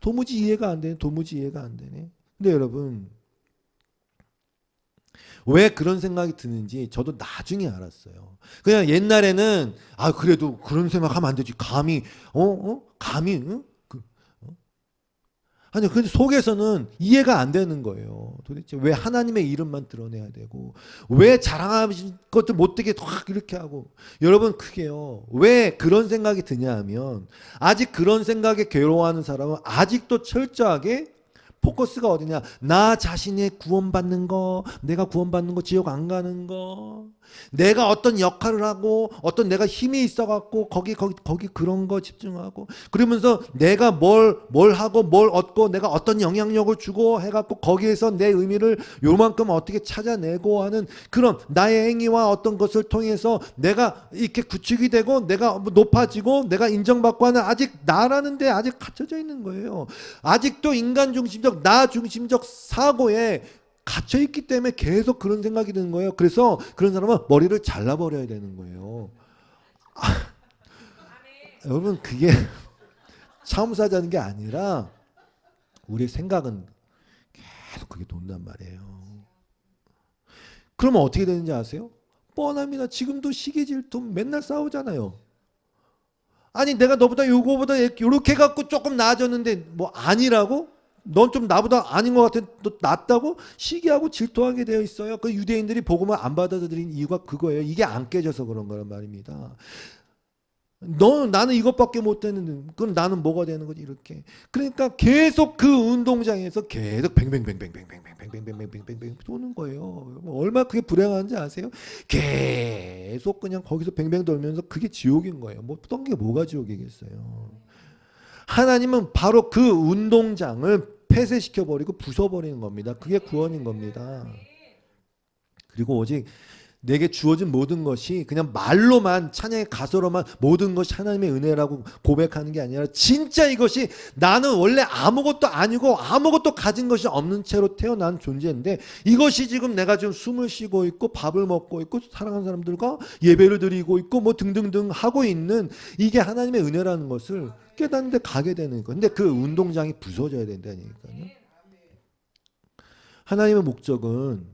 도무지 이해가 안 되네. 도무지 이해가 안 되네. 근데 여러분 왜 그런 생각이 드는지 저도 나중에 알았어요. 그냥 옛날에는 아 그래도 그런 생각하면 안 되지. 감히 감히 아니 근데 속에서는 이해가 안 되는 거예요. 도대체 왜 하나님의 이름만 드러내야 되고 왜 자랑하신 것들 못되게 확 이렇게 하고. 여러분 그게요. 왜 그런 생각이 드냐 하면 아직 그런 생각에 괴로워하는 사람은 아직도 철저하게 포커스가 어디냐? 나 자신의 구원받는 거, 내가 구원받는 거, 지옥 안 가는 거, 내가 어떤 역할을 하고 어떤 내가 힘이 있어갖고 거기 그런 거 집중하고 그러면서 내가 뭘 하고 뭘 얻고 내가 어떤 영향력을 주고 해갖고 거기에서 내 의미를 요만큼 어떻게 찾아내고 하는 그런 나의 행위와 어떤 것을 통해서 내가 이렇게 구축이 되고 내가 높아지고 내가 인정받고 하는 아직 나라는 데 아직 갇혀져 있는 거예요. 아직도 인간 중심적 나 중심적 사고에 갇혀있기 때문에 계속 그런 생각이 드는 거예요. 그래서 그런 사람은 머리를 잘라버려야 되는 거예요. 여러분 그게 참사자는 게 아니라 우리의 생각은 계속 그게 돈단 말이에요. 그러면 어떻게 되는지 아세요? 뻔합니다. 지금도 시기 질투 맨날 싸우잖아요. 아니 내가 너보다 요거보다 요렇게 갖고 조금 나아졌는데 뭐 아니라고? 넌 좀 나보다 아닌 것 같아. 너 낫다고? 시기하고 질투하게 되어 있어요. 그 유대인들이 복음을 안 받아들인 이유가 그거예요. 이게 안 깨져서 그런 거란 말입니다. 나는 이것밖에 못 되는데 그럼 나는 뭐가 되는 거지 이렇게. 그러니까 계속 그 운동장에서 계속 뱅뱅뱅뱅뱅뱅뱅뱅뱅뱅뱅뱅 도는 거예요. 얼마나 그게 불행한지 아세요? 계속 그냥 거기서 뱅뱅 돌면서 그게 지옥인 거예요. 뭐 어떤 게 뭐가 지옥이겠어요. 하나님은 바로 그 운동장을 폐쇄시켜버리고 부숴버리는 겁니다. 그게 구원인 겁니다. 그리고 오직 내게 주어진 모든 것이 그냥 말로만 찬양의 가사로만 모든 것이 하나님의 은혜라고 고백하는 게 아니라 진짜 이것이 나는 원래 아무것도 아니고 아무것도 가진 것이 없는 채로 태어난 존재인데 이것이 지금 내가 지금 숨을 쉬고 있고 밥을 먹고 있고 사랑하는 사람들과 예배를 드리고 있고 뭐 등등등 하고 있는 이게 하나님의 은혜라는 것을 깨닫는데 가게 되는 거예요. 근데 그 운동장이 부서져야 된다니까요. 하나님의 목적은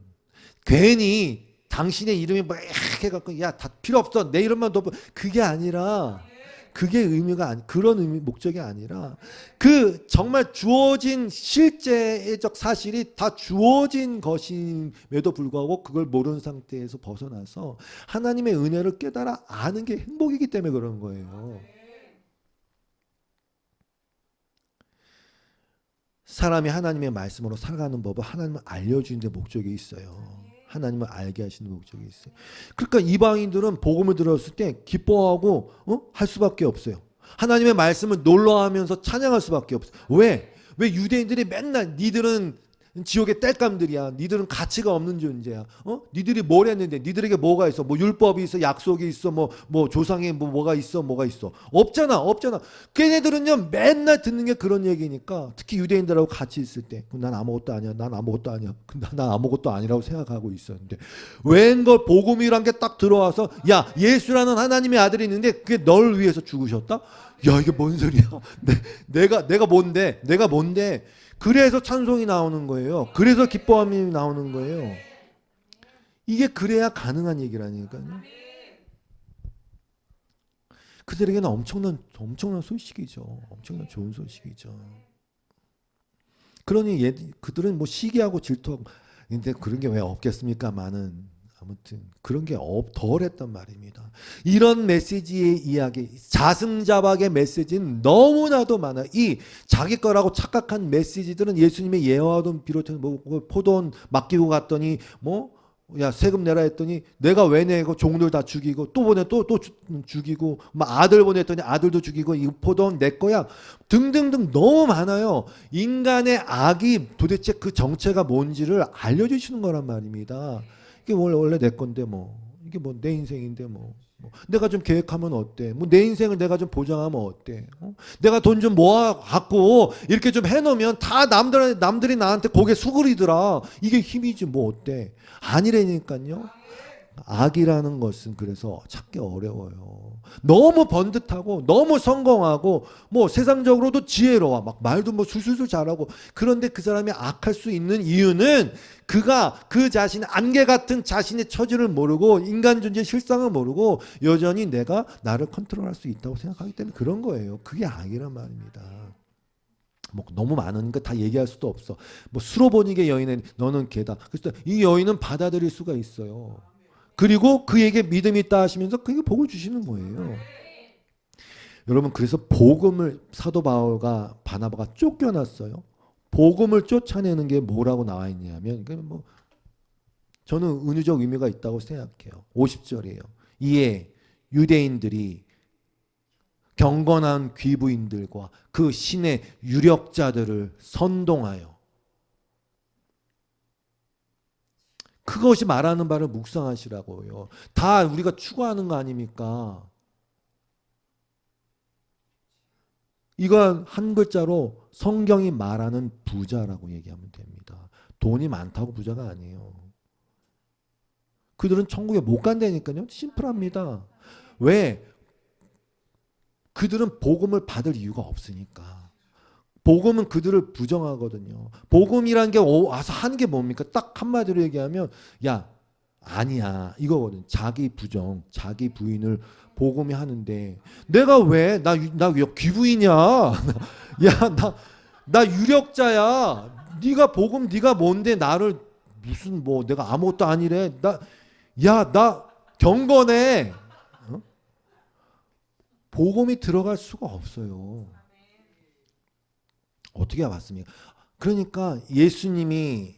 괜히 당신의 이름이 막 해갖고 야 다 필요 없어 내 이름만 더 그게 아니라 그게 의미가 그런 의미 목적이 아니라 그 정말 주어진 실제적 사실이 다 주어진 것임에도 불구하고 그걸 모르는 상태에서 벗어나서 하나님의 은혜를 깨달아 아는 게 행복이기 때문에 그런 거예요. 사람이 하나님의 말씀으로 살아가는 법을 하나님은 알려주는 데 목적이 있어요. 하나님을 알게 하시는 목적이 있어요. 그러니까 이방인들은 복음을 들었을 때 기뻐하고 할 수밖에 없어요. 하나님의 말씀을 놀라하면서 찬양할 수밖에 없어요. 왜? 왜 유대인들이 맨날 니들은 지옥의 땔감들이야. 니들은 가치가 없는 존재야. 니들이 뭘 했는데 니들에게 뭐가 있어? 뭐 율법이 있어? 약속이 있어? 뭐 조상에 뭐가 있어? 뭐가 있어? 없잖아. 걔네들은요 맨날 듣는 게 그런 얘기니까 특히 유대인들하고 같이 있을 때 난 아무것도 아니야. 난 아무것도 아니야. 난 아무것도 아니라고 생각하고 있었는데 웬걸 복음이란 게 딱 들어와서 야 예수라는 하나님의 아들이 있는데 그게 널 위해서 죽으셨다? 야 이게 뭔 소리야? 내가 뭔데? 그래서 찬송이 나오는 거예요. 그래서 기뻐함이 나오는 거예요. 이게 그래야 가능한 얘기라니까요. 그들에게는 엄청난 소식이죠. 엄청난 좋은 소식이죠. 그러니 그들은 뭐 시기하고 질투하고 근데 그런 게 왜 없겠습니까만은 아무튼 그런 게 덜했단 말입니다. 이런 메시지의 이야기, 자승자박의 메시지는 너무나도 많아요. 이 자기 거라고 착각한 메시지들은 예수님의 예화돈 비롯해서 뭐 포도원 맡기고 갔더니 뭐 야 세금 내라 했더니 내가 왜 내고 종들 다 죽이고 또 보내 또 죽이고 막 아들 보냈더니 아들도 죽이고 이 포도원 내 거야 등등등 너무 많아요. 인간의 악이 도대체 그 정체가 뭔지를 알려주시는 거란 말입니다. 이게 원래 내 건데 뭐 이게 뭐 내 인생인데 뭐 내가 좀 계획하면 어때? 뭐 내 인생을 내가 좀 보장하면 어때? 내가 돈 좀 모아 갖고 이렇게 좀 해놓으면 다 남들이 나한테 고개 수그리더라. 이게 힘이지 뭐 어때? 아니라니까요. 악이라는 것은 그래서 찾기 어려워요. 너무 번듯하고 너무 성공하고 뭐 세상적으로도 지혜로워 막 말도 뭐 술술술 잘하고 그런데 그 사람이 악할 수 있는 이유는 그가 그 자신의 안개 같은 자신의 처지를 모르고 인간 존재의 실상을 모르고 여전히 내가 나를 컨트롤할 수 있다고 생각하기 때문에 그런 거예요. 그게 악이란 말입니다. 뭐 너무 많으니까 다 얘기할 수도 없어. 뭐 수로보니게 여인은 너는 개다. 그래서 이 여인은 받아들일 수가 있어요. 그리고 그에게 믿음이 있다 하시면서 그에게 복을 주시는 거예요. 여러분 그래서 복음을 사도 바울과 바나바가 쫓겨났어요. 복음을 쫓아내는 게 뭐라고 나와 있냐면 뭐 저는 은유적 의미가 있다고 생각해요. 50절이에요. 이에 유대인들이 경건한 귀부인들과 그 신의 유력자들을 선동하여 그것이 말하는 바를 묵상하시라고요. 다 우리가 추구하는 거 아닙니까? 이건 한 글자로 성경이 말하는 부자라고 얘기하면 됩니다. 돈이 많다고 부자가 아니에요. 그들은 천국에 못 간다니까요. 심플합니다. 왜? 그들은 복음을 받을 이유가 없으니까. 복음은 그들을 부정하거든요. 복음이란 게 와서 하는 게 뭡니까? 딱 한마디로 얘기하면 야 아니야 이거거든. 자기 부정, 자기 부인을 복음이 하는데 내가 왜 나 귀부인이야? 야 나 유력자야. 네가 복음 네가 뭔데 나를 무슨 뭐 내가 아무것도 아니래. 나 경건해. 어? 복음이 들어갈 수가 없어요. 어떻게 봤습니까? 그러니까 예수님이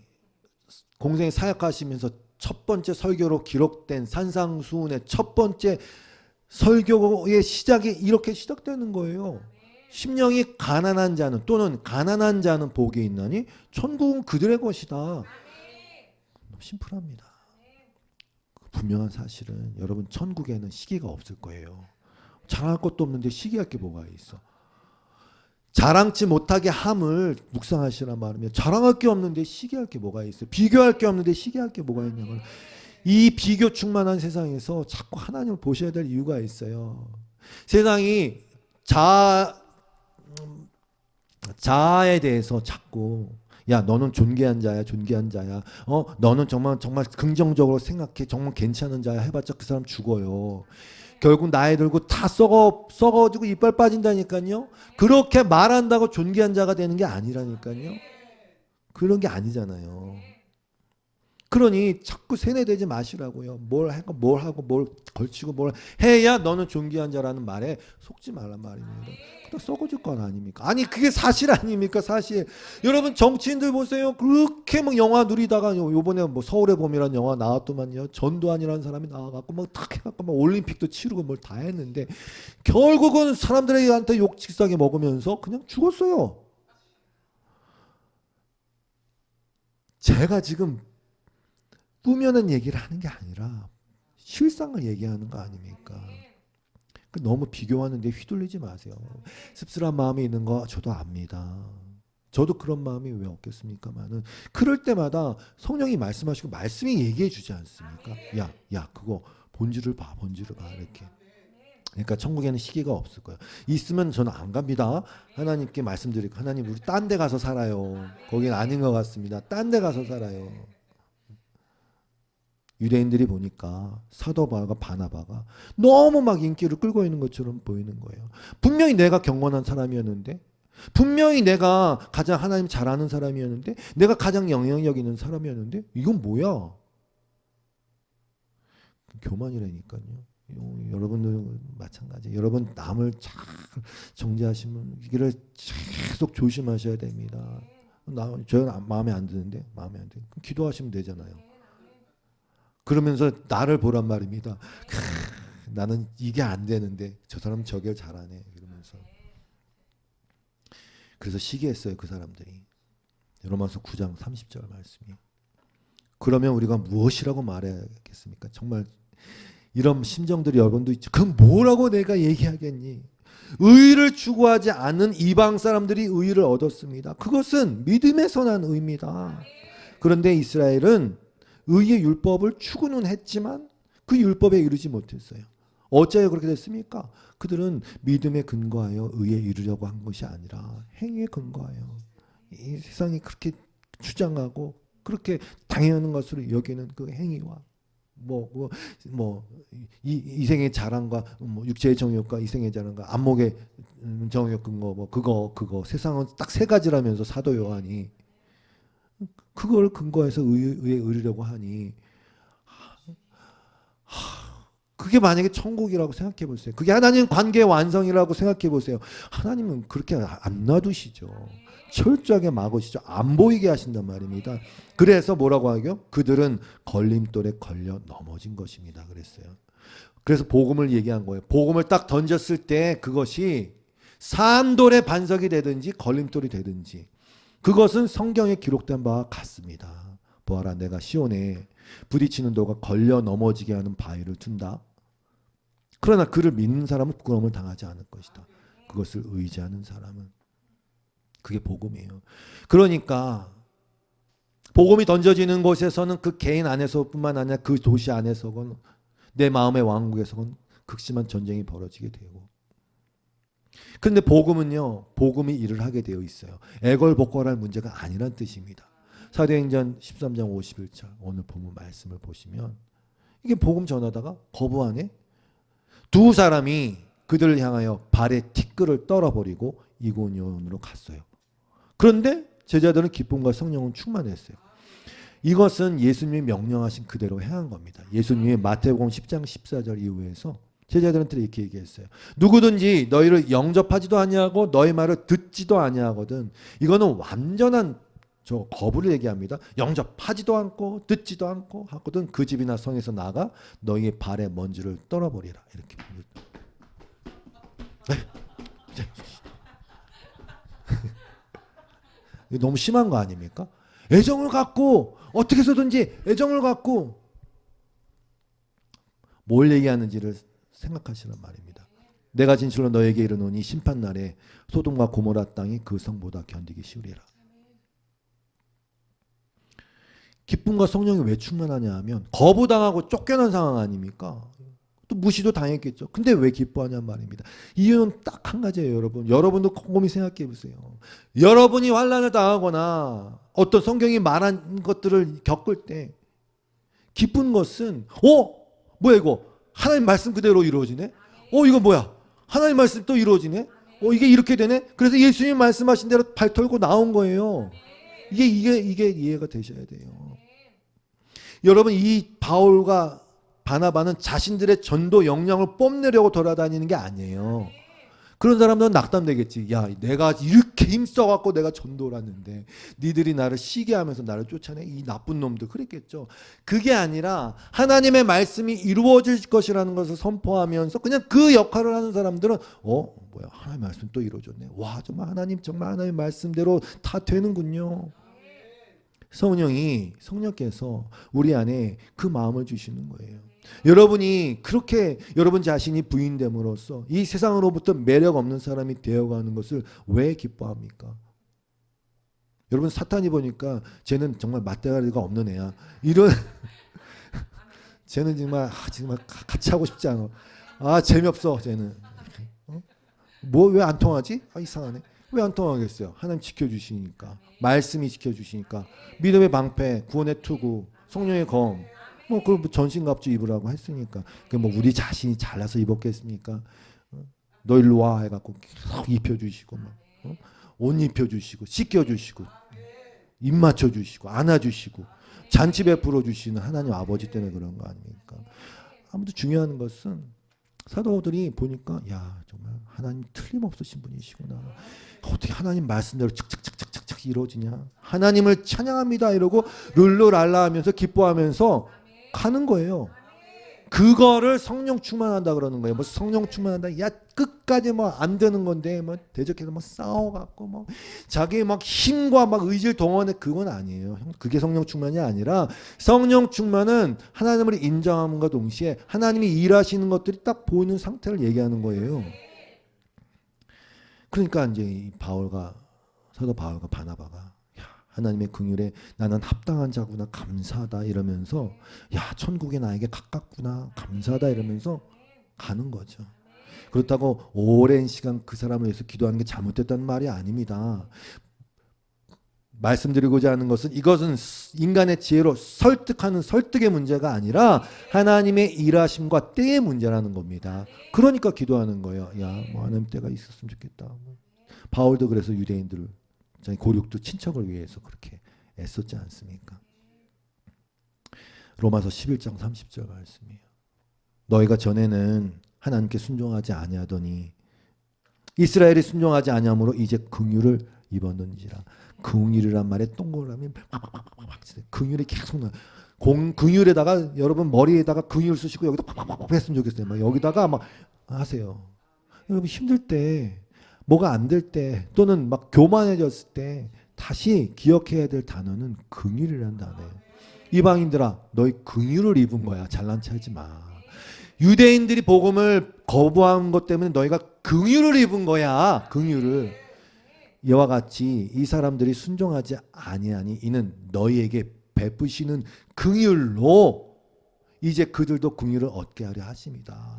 공생에 사역하시면서 첫 번째 설교로 기록된 산상수훈의 첫 번째 설교의 시작이 이렇게 시작되는 거예요. 심령이 가난한 자는 또는 가난한 자는 복이 있나니 천국은 그들의 것이다. 심플합니다. 분명한 사실은 여러분 천국에는 시기가 없을 거예요. 자랑할 것도 없는데 시기할 게 뭐가 있어? 자랑치 못하게 함을 묵상하시란 말이면 자랑할 게 없는데 시기할 게 뭐가 있어요? 비교할 게 없는데 시기할 게 뭐가 있냐면 이 비교 충만한 세상에서 자꾸 하나님을 보셔야 될 이유가 있어요. 세상이 자아에 대해서 자꾸 야 너는 존귀한 자야 존귀한 자야 너는 정말 긍정적으로 생각해 정말 괜찮은 자야 해봤자 그 사람 죽어요. 결국 나이 들고 다 썩어지고 이빨 빠진다니까요. 그렇게 말한다고 존귀한 자가 되는 게 아니라니까요. 그런 게 아니잖아요. 그러니 자꾸 세뇌되지 마시라고요. 뭘 하고 뭘 걸치고 뭘 해야 너는 존귀한 자라는 말에 속지 말란 말입니다. 그다 썩어질 건 아닙니까? 아니 그게 사실 아닙니까? 사실. 여러분 정치인들 보세요. 그렇게 막 영화 누리다가 요번에 뭐 서울의 봄이라는 영화 나왔더만요. 전두환이라는 사람이 나와갖고 막 탁 해갖고 막 올림픽도 치르고 뭘 다 했는데 결국은 사람들한테 욕 직사게 먹으면서 그냥 죽었어요. 제가 지금 꾸며낸 얘기를 하는 게 아니라 실상을 얘기하는 거 아닙니까? 너무 비교하는데 휘둘리지 마세요. 씁쓸한 마음이 있는 거 저도 압니다. 저도 그런 마음이 왜 없겠습니까만은 그럴 때마다 성령이 말씀하시고 말씀이 얘기해 주지 않습니까? 야 그거 본질을 봐 이렇게. 그러니까 천국에는 시기가 없을 거예요. 있으면 저는 안 갑니다. 하나님께 말씀드리고 하나님 우리 딴 데 가서 살아요. 거긴 아닌 것 같습니다. 딴 데 가서 살아요. 유대인들이 보니까 사도 바울과 바나바가 너무 막 인기를 끌고 있는 것처럼 보이는 거예요. 분명히 내가 경건한 사람이었는데 분명히 내가 가장 하나님 잘 아는 사람이었는데, 내가 가장 영향력 있는 사람이었는데, 이건 뭐야? 교만이라니까요. 여러분도 마찬가지. 여러분 남을 잘 정죄하시면 이를 계속 조심하셔야 됩니다. 저는 마음에 안 드는데, 마음에 안 드. 그럼 기도하시면 되잖아요. 그러면서 나를 보란 말입니다. 나는 이게 안 되는데 저 사람 저게 잘하네. 이러면서. 그래서 시기했어요, 그 사람들이. 로마서 9장 30절 말씀이. 그러면 우리가 무엇이라고 말해야겠습니까? 정말 이런 심정들이 여러분도 있죠. 그럼 뭐라고 내가 얘기하겠니? 의를 추구하지 않는 이방 사람들이 의를 얻었습니다. 그것은 믿음에서 난 의입니다. 그런데 이스라엘은 의의 율법을 추구는 했지만 그 율법에 이르지 못했어요. 어째요 그렇게 됐습니까? 그들은 믿음에 근거하여 의에 이르려고 한 것이 아니라 행위에 근거하여, 이 세상이 그렇게 주장하고 그렇게 당연한 것으로 여기는 그 행위와 이생의 자랑과 육체의 정욕과 이생의 자랑과 안목의 정욕 근거 그거 세상은 딱 세 가지라면서 사도 요한이 그걸 근거해서 의에 이르려고 하니, 그게 만약에 천국이라고 생각해 보세요. 그게 하나님 관계의 완성이라고 생각해 보세요. 하나님은 그렇게 안 놔두시죠. 철저하게 막으시죠. 안 보이게 하신단 말입니다. 그래서 뭐라고 하죠? 그들은 걸림돌에 걸려 넘어진 것입니다. 그랬어요. 그래서 복음을 얘기한 거예요. 복음을 딱 던졌을 때 그것이 산돌의 반석이 되든지 걸림돌이 되든지, 그것은 성경에 기록된 바와 같습니다. 보아라, 내가 시온에 부딪히는 돌과 걸려 넘어지게 하는 바위를 둔다. 그러나 그를 믿는 사람은 부끄러움을 당하지 않을 것이다. 그것을 의지하는 사람은. 그게 복음이에요. 그러니까 복음이 던져지는 곳에서는 그 개인 안에서뿐만 아니라 그 도시 안에서건 내 마음의 왕국에서건 극심한 전쟁이 벌어지게 되고. 그런데 복음은요, 복음이 일을 하게 되어 있어요. 애걸복걸할 문제가 아니란 뜻입니다. 사도행전 13장 51절 오늘 본문 말씀을 보시면, 이게 복음 전하다가 거부 안에 두 사람이 그들을 향하여 발에 티끌을 떨어버리고 이고니온으로 갔어요. 그런데 제자들은 기쁨과 성령은 충만했어요. 이것은 예수님이 명령하신 그대로 행한 겁니다. 예수님이 마태복음 10장 14절 이후에서 제자들한테 이렇게 얘기했어요. 누구든지 너희를 영접하지도 아니하고 너희 말을 듣지도 아니하거든. 이거는 완전한 거부를 얘기합니다. 영접하지도 않고 듣지도 않고 하거든 그 집이나 성에서 나가 너희의 발에 먼지를 떨어버리라. 이렇게. 이거 너무 심한 거 아닙니까? 애정을 갖고 어떻게 해서든지 애정을 갖고 뭘 얘기하는지를 생각하시란 말입니다. 내가 진실로 너에게 이르노니 심판날에 소돔과 고모라 땅이 그 성보다 견디기 쉬우리라. 기쁨과 성령이 왜 충만하냐 하면 거부당하고 쫓겨난 상황 아닙니까? 또 무시도 당했겠죠. 근데 왜 기뻐하냐 말입니다. 이유는 딱 한 가지예요, 여러분. 여러분도 곰곰이 생각해 보세요. 여러분이 환난을 당하거나 어떤 성경이 말한 것들을 겪을 때 기쁜 것은 뭐야 이거 하나님 말씀 그대로 이루어지네. 이거 뭐야 하나님 말씀 또 이루어지네. 이게 이렇게 되네. 그래서 예수님 말씀하신 대로 발 털고 나온 거예요. 이게 이해가 되셔야 돼요. 여러분, 이 바울과 바나바는 자신들의 전도 역량을 뽐내려고 돌아다니는 게 아니에요. 그런 사람들은 낙담되겠지. 야, 내가 이렇게 힘써갖고 내가 전도를 하는데 니들이 나를 시기하면서 나를 쫓아내? 이 나쁜 놈들 그랬겠죠. 그게 아니라 하나님의 말씀이 이루어질 것이라는 것을 선포하면서 그냥 그 역할을 하는 사람들은 뭐야 하나님의 말씀 또 이루어졌네. 와, 정말 하나님의 말씀대로 다 되는군요. 성령께서 우리 안에 그 마음을 주시는 거예요. 여러분이 그렇게 여러분 자신이 부인됨으로써 이 세상으로부터 매력 없는 사람이 되어가는 것을 왜 기뻐합니까? 여러분, 사탄이 보니까 쟤는 정말 맞대가리가 없는 애야. 이런 쟤는 정말 같이 하고 싶지 않아. 재미없어 쟤는. 뭐 왜 안 통하지? 이상하네. 왜 안 통하겠어요? 하나님 지켜주시니까, 말씀이 지켜주시니까, 믿음의 방패, 구원의 투구, 성령의 검, 그럼 전신갑주 입으라고 했으니까, 우리 자신이 잘나서 입었겠습니까? 너 일로 와 해갖고 계속 입혀주시고 옷 입혀주시고 씻겨주시고 입 맞춰주시고 안아주시고 잔치 베풀어 주시는 하나님 아버지 때문에 그런 거 아닙니까? 아무튼 중요한 것은 사도들이 보니까 야 정말 하나님 틀림없으신 분이시구나. 어떻게 하나님 말씀대로 착착착착착 이루어지냐. 하나님을 찬양합니다 이러고 룰루랄라 하면서 기뻐하면서 가는 거예요. 그거를 성령 충만한다 그러는 거예요. 뭐 성령 충만한다. 야 끝까지 뭐 안 되는 건데 뭐 대적해서 뭐 싸워갖고 뭐 자기 막 힘과 막 의지를 동원해 그건 아니에요. 그게 성령 충만이 아니라 성령 충만은 하나님을 인정함과 동시에 하나님이 일하시는 것들이 딱 보이는 상태를 얘기하는 거예요. 그러니까 이제 이 사도 바울과 바나바가 하나님의 긍휼에 나는 합당한 자구나 감사하다 이러면서 야 천국이 나에게 가깝구나 감사하다 이러면서 가는 거죠. 그렇다고 오랜 시간 그 사람을 위해서 기도하는 게 잘못됐다는 말이 아닙니다. 말씀드리고자 하는 것은 이것은 인간의 지혜로 설득하는 설득의 문제가 아니라 하나님의 일하심과 때의 문제라는 겁니다. 그러니까 기도하는 거예요. 야, 뭐 하나님 때가 있었으면 좋겠다. 바울도 그래서 유대인들을 자기 고륙도 친척을 위해서 그렇게 애썼지 않습니까? 로마서 11장 30절 말씀이에요. 너희가 전에는 하나님께 순종하지 아니하더니 이스라엘이 순종하지 아니함으로 이제 긍휼을 입었는지라. 긍휼이란 말에 동그라미 긍휼이 계속 나. 긍휼에다가 여러분 머리에다가 긍휼 쓰시고 여기다 팍팍팍 했으면 좋겠어요. 막 여기다가 막 하세요. 여러분 힘들 때 뭐가 안 될 때 또는 막 교만해졌을 때 다시 기억해야 될 단어는 긍휼이라는 단어예요. 이방인들아 너희 긍휼을 입은 거야. 잘난 체하지 마. 유대인들이 복음을 거부한 것 때문에 너희가 긍휼을 입은 거야. 긍휼을. 이와 같이 이 사람들이 순종하지 아니하니 이는 너희에게 베푸시는 긍휼로 이제 그들도 긍휼을 얻게 하려 하십니다.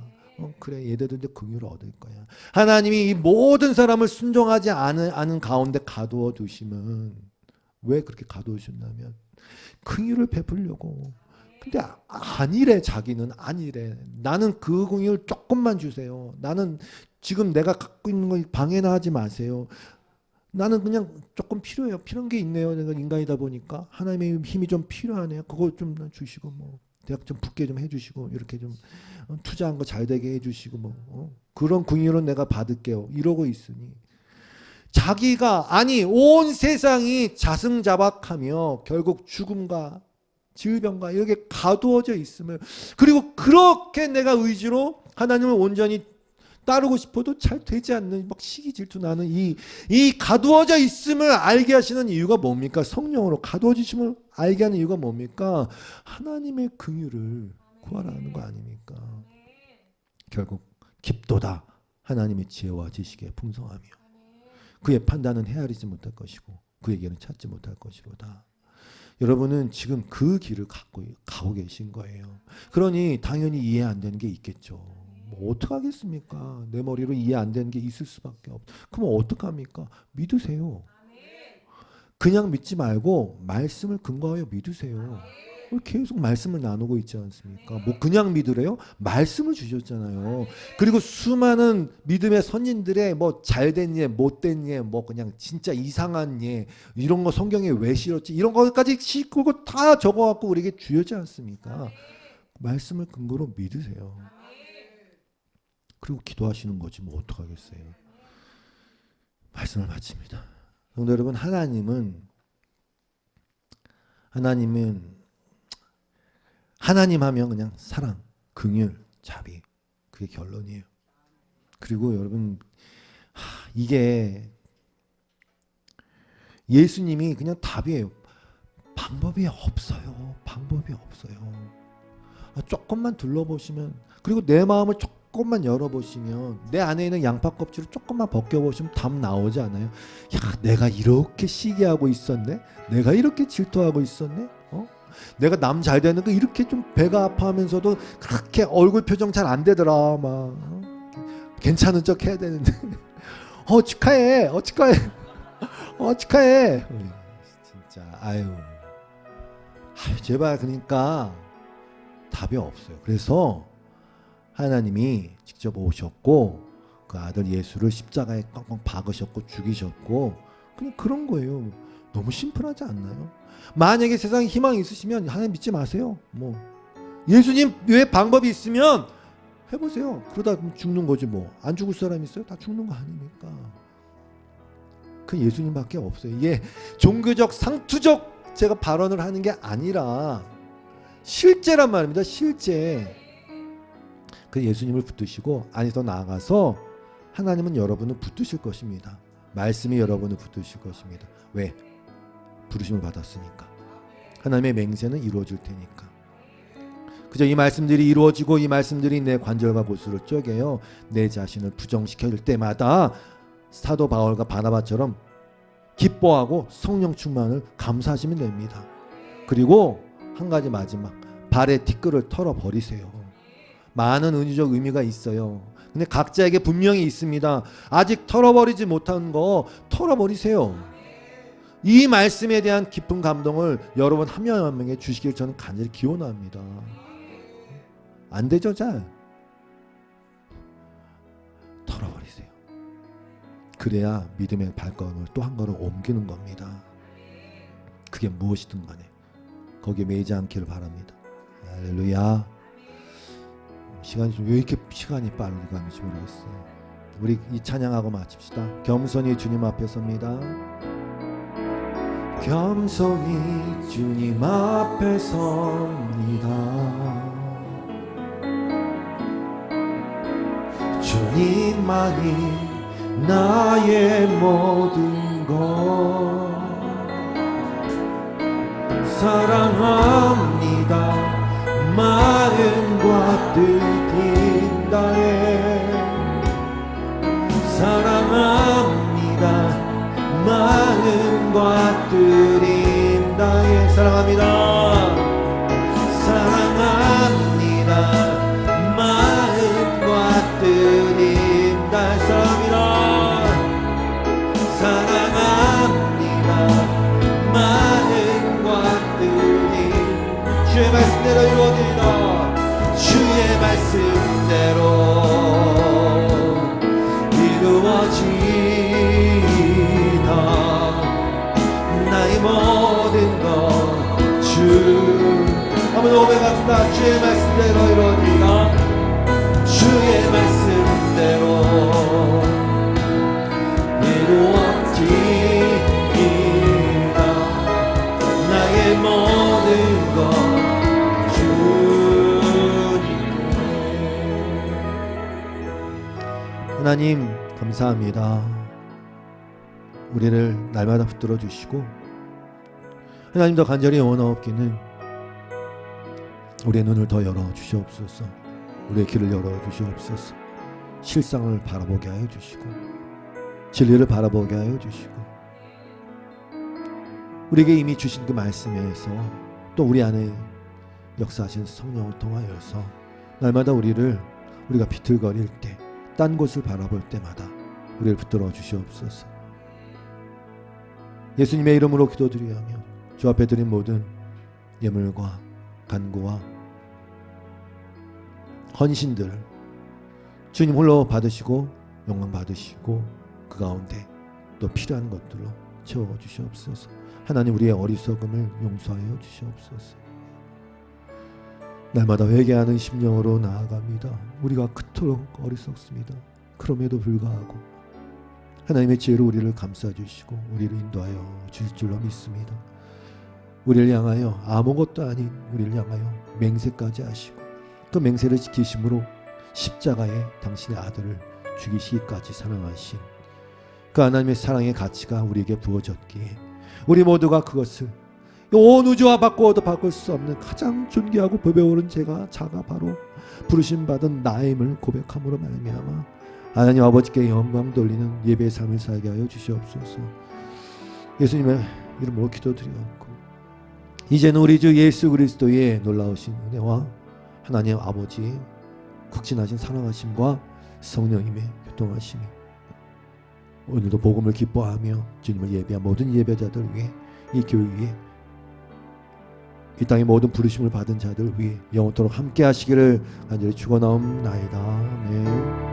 그래 얘들도 이제 긍휼을 얻을 거야. 하나님이 이 모든 사람을 순종하지 않은 가운데 가두어 두시면 왜 그렇게 가두어 두셨냐면 긍휼을 베풀려고. 근데 아니래. 자기는 아니래. 나는 그 긍휼 조금만 주세요. 나는 지금 내가 갖고 있는 거 방해나 하지 마세요. 나는 그냥 조금 필요해요. 필요한 게 있네요. 내가 인간이다 보니까 하나님의 힘이 좀 필요하네요. 그거 좀 주시고 뭐 대학 좀 붙게 좀 해주시고 이렇게 좀 투자한 거 잘 되게 해주시고 뭐 그런 긍휼은 내가 받을게요. 이러고 있으니 자기가 아니 온 세상이 자승자박하며 결국 죽음과 질병과 이렇게 가두어져 있음을 그리고 그렇게 내가 의지로 하나님을 온전히 따르고 싶어도 잘 되지 않는 막 시기 질투 나는 이 가두어져 있음을 알게 하시는 이유가 뭡니까? 성령으로 가두어지심을 알게 하는 이유가 뭡니까? 하나님의 긍휼을 구하라는 거 아닙니까? 결국 깊도다 하나님의 지혜와 지식에 풍성하며 그의 판단은 헤아리지 못할 것이고 그에게는 찾지 못할 것이로다. 여러분은 지금 그 길을 가고 계신 거예요. 그러니 당연히 이해 안 되는 게 있겠죠. 뭐 어떡하겠습니까? 내 머리로 이해 안 되는 게 있을 수밖에 없. 그럼 어떡합니까? 믿으세요. 그냥 믿지 말고 말씀을 근거하여 믿으세요. 계속 말씀을 나누고 있지 않습니까? 뭐 그냥 믿으래요? 말씀을 주셨잖아요. 그리고 수많은 믿음의 선진들의 뭐 잘된 예, 못된 예, 뭐 그냥 진짜 이상한 예 이런 거 성경에 왜 실었지? 이런 것까지 싣고 다 적어갖고 우리에게 주었지 않습니까? 말씀을 근거로 믿으세요. 그리고 기도하시는 거지 뭐 어떡하겠어요. 말씀을 마칩니다. 성도 여러분 하나님 하면 그냥 사랑, 긍휼, 자비 그게 결론이에요. 그리고 여러분 이게 예수님이 그냥 답이에요. 방법이 없어요. 방법이 없어요. 조금만 둘러보시면 그리고 내 마음을 조금만 열어보시면 내 안에 있는 양파 껍질을 조금만 벗겨보시면 답 나오지 않아요? 야 내가 이렇게 시기하고 있었네? 내가 이렇게 질투하고 있었네? 내가 남 잘 되는 거 이렇게 좀 배가 아파하면서도 그렇게 얼굴 표정 잘 안 되더라 막 괜찮은 척 해야 되는데 축하해 축하해 진짜 아유 제발 그러니까 답이 없어요. 그래서 하나님이 직접 오셨고 그 아들 예수를 십자가에 꽉꽉 박으셨고 죽이셨고, 그냥 그런 거예요. 너무 심플하지 않나요? 만약에 세상에 희망이 있으시면 하나님 믿지 마세요. 뭐 예수님 외에 방법이 있으면 해보세요. 그러다 죽는 거지 뭐. 안 죽을 사람 있어요? 다 죽는 거 아닙니까? 그 예수님밖에 없어요. 이게 종교적 상투적 제가 발언을 하는 게 아니라 실제란 말입니다. 실제. 그 예수님을 붙드시고 안에서 나아가서 하나님은 여러분을 붙드실 것입니다. 말씀이 여러분을 붙드실 것입니다. 왜? 부르심을 받았으니까. 하나님의 맹세는 이루어질 테니까. 그저 이 말씀들이 이루어지고 이 말씀들이 내 관절과 골수를 쪼개요. 내 자신을 부정시킬 때마다 사도 바울과 바나바처럼 기뻐하고 성령 충만을 감사하시면 됩니다. 그리고 한 가지 마지막, 발의 티끌을 털어버리세요. 많은 은유적 의미가 있어요. 근데 각자에게 분명히 있습니다. 아직 털어버리지 못한 거 털어버리세요. 이 말씀에 대한 깊은 감동을 여러분 한 명 한 명에 주시길 저는 간절히 기원합니다. 안 되죠, 잘? 털어버리세요. 그래야 믿음의 발걸음을 또 한 걸음 옮기는 겁니다. 그게 무엇이든 간에 거기에 매이지 않기를 바랍니다. 할렐루야. 시간이 왜 이렇게 시간이 빨리 가는지 모르겠어요. 우리 이 찬양하고 마칩시다. 겸손히 주님 앞에 섭니다. 겸손히 주님 앞에 섭니다. 주님만이 나의 모든 것 사랑합니다. 마음과 뜻이 다해 사랑합니다. 마음과 뜻이 다해 사랑합니다. 사랑합니다. 마음과 뜻이 다해 사랑합니다. 마음과 뜻이 주의 말씀대로 이루어지리라. 주의 말씀대로 이루어지리라. 나의 모든 것 주 한번 오백합시다. 주의 말씀대로 이루어지리라. 주의 말씀대로 이루어지리라. 나의 모든 것 하나님 감사합니다. 우리를 날마다 붙들어 주시고 하나님 더 간절히 원하옵기는 우리의 눈을 더 열어 주시옵소서. 우리의 귀를 열어 주시옵소서. 실상을 바라보게 하여 주시고 진리를 바라보게 하여 주시고 우리에게 이미 주신 그 말씀에서 또 우리 안에 역사하신 성령을 통하여서 날마다 우리가 비틀거릴 때 딴 곳을 바라볼 때마다 우리를 붙들어 주시옵소서. 예수님의 이름으로 기도드리하며 주 앞에 드린 모든 예물과 간구와 헌신들을 주님 홀로 받으시고 영광 받으시고 그 가운데 또 필요한 것들로 채워주시옵소서. 하나님 우리의 어리석음을 용서하여 주시옵소서. 날마다 회개하는 심령으로 나아갑니다. 우리가 그토록 어리석습니다. 그럼에도 불구하고 하나님의 지혜로 우리를 감싸주시고 우리를 인도하여 주실 줄로 믿습니다. 우리를 향하여 아무것도 아닌 우리를 향하여 맹세까지 하시고 그 맹세를 지키심으로 십자가에 당신의 아들을 죽이시기까지 사랑하신 그 하나님의 사랑의 가치가 우리에게 부어졌기에 우리 모두가 그것을 온 우주와 바꾸어도 바꿀 수 없는 가장 존귀하고 법에 오른 자가 바로 부르심받은 나임을 고백함으로 말미암아 하나님 아버지께 영광 돌리는 예배의 삶을 살게 하여 주시옵소서. 예수님의 이름으로 기도드리옵고 이제는 우리 주 예수 그리스도의 놀라우신 은혜와 하나님 아버지의 극진하신 사랑하심과 성령님의 교통하심이 오늘도 복음을 기뻐하며 주님을 예배한 모든 예배자들 위해 이 교회 위에 이 땅의 모든 부르심을 받은 자들 위해 영원토록 함께 하시기를 간절히 축원하옵나이다. 아멘.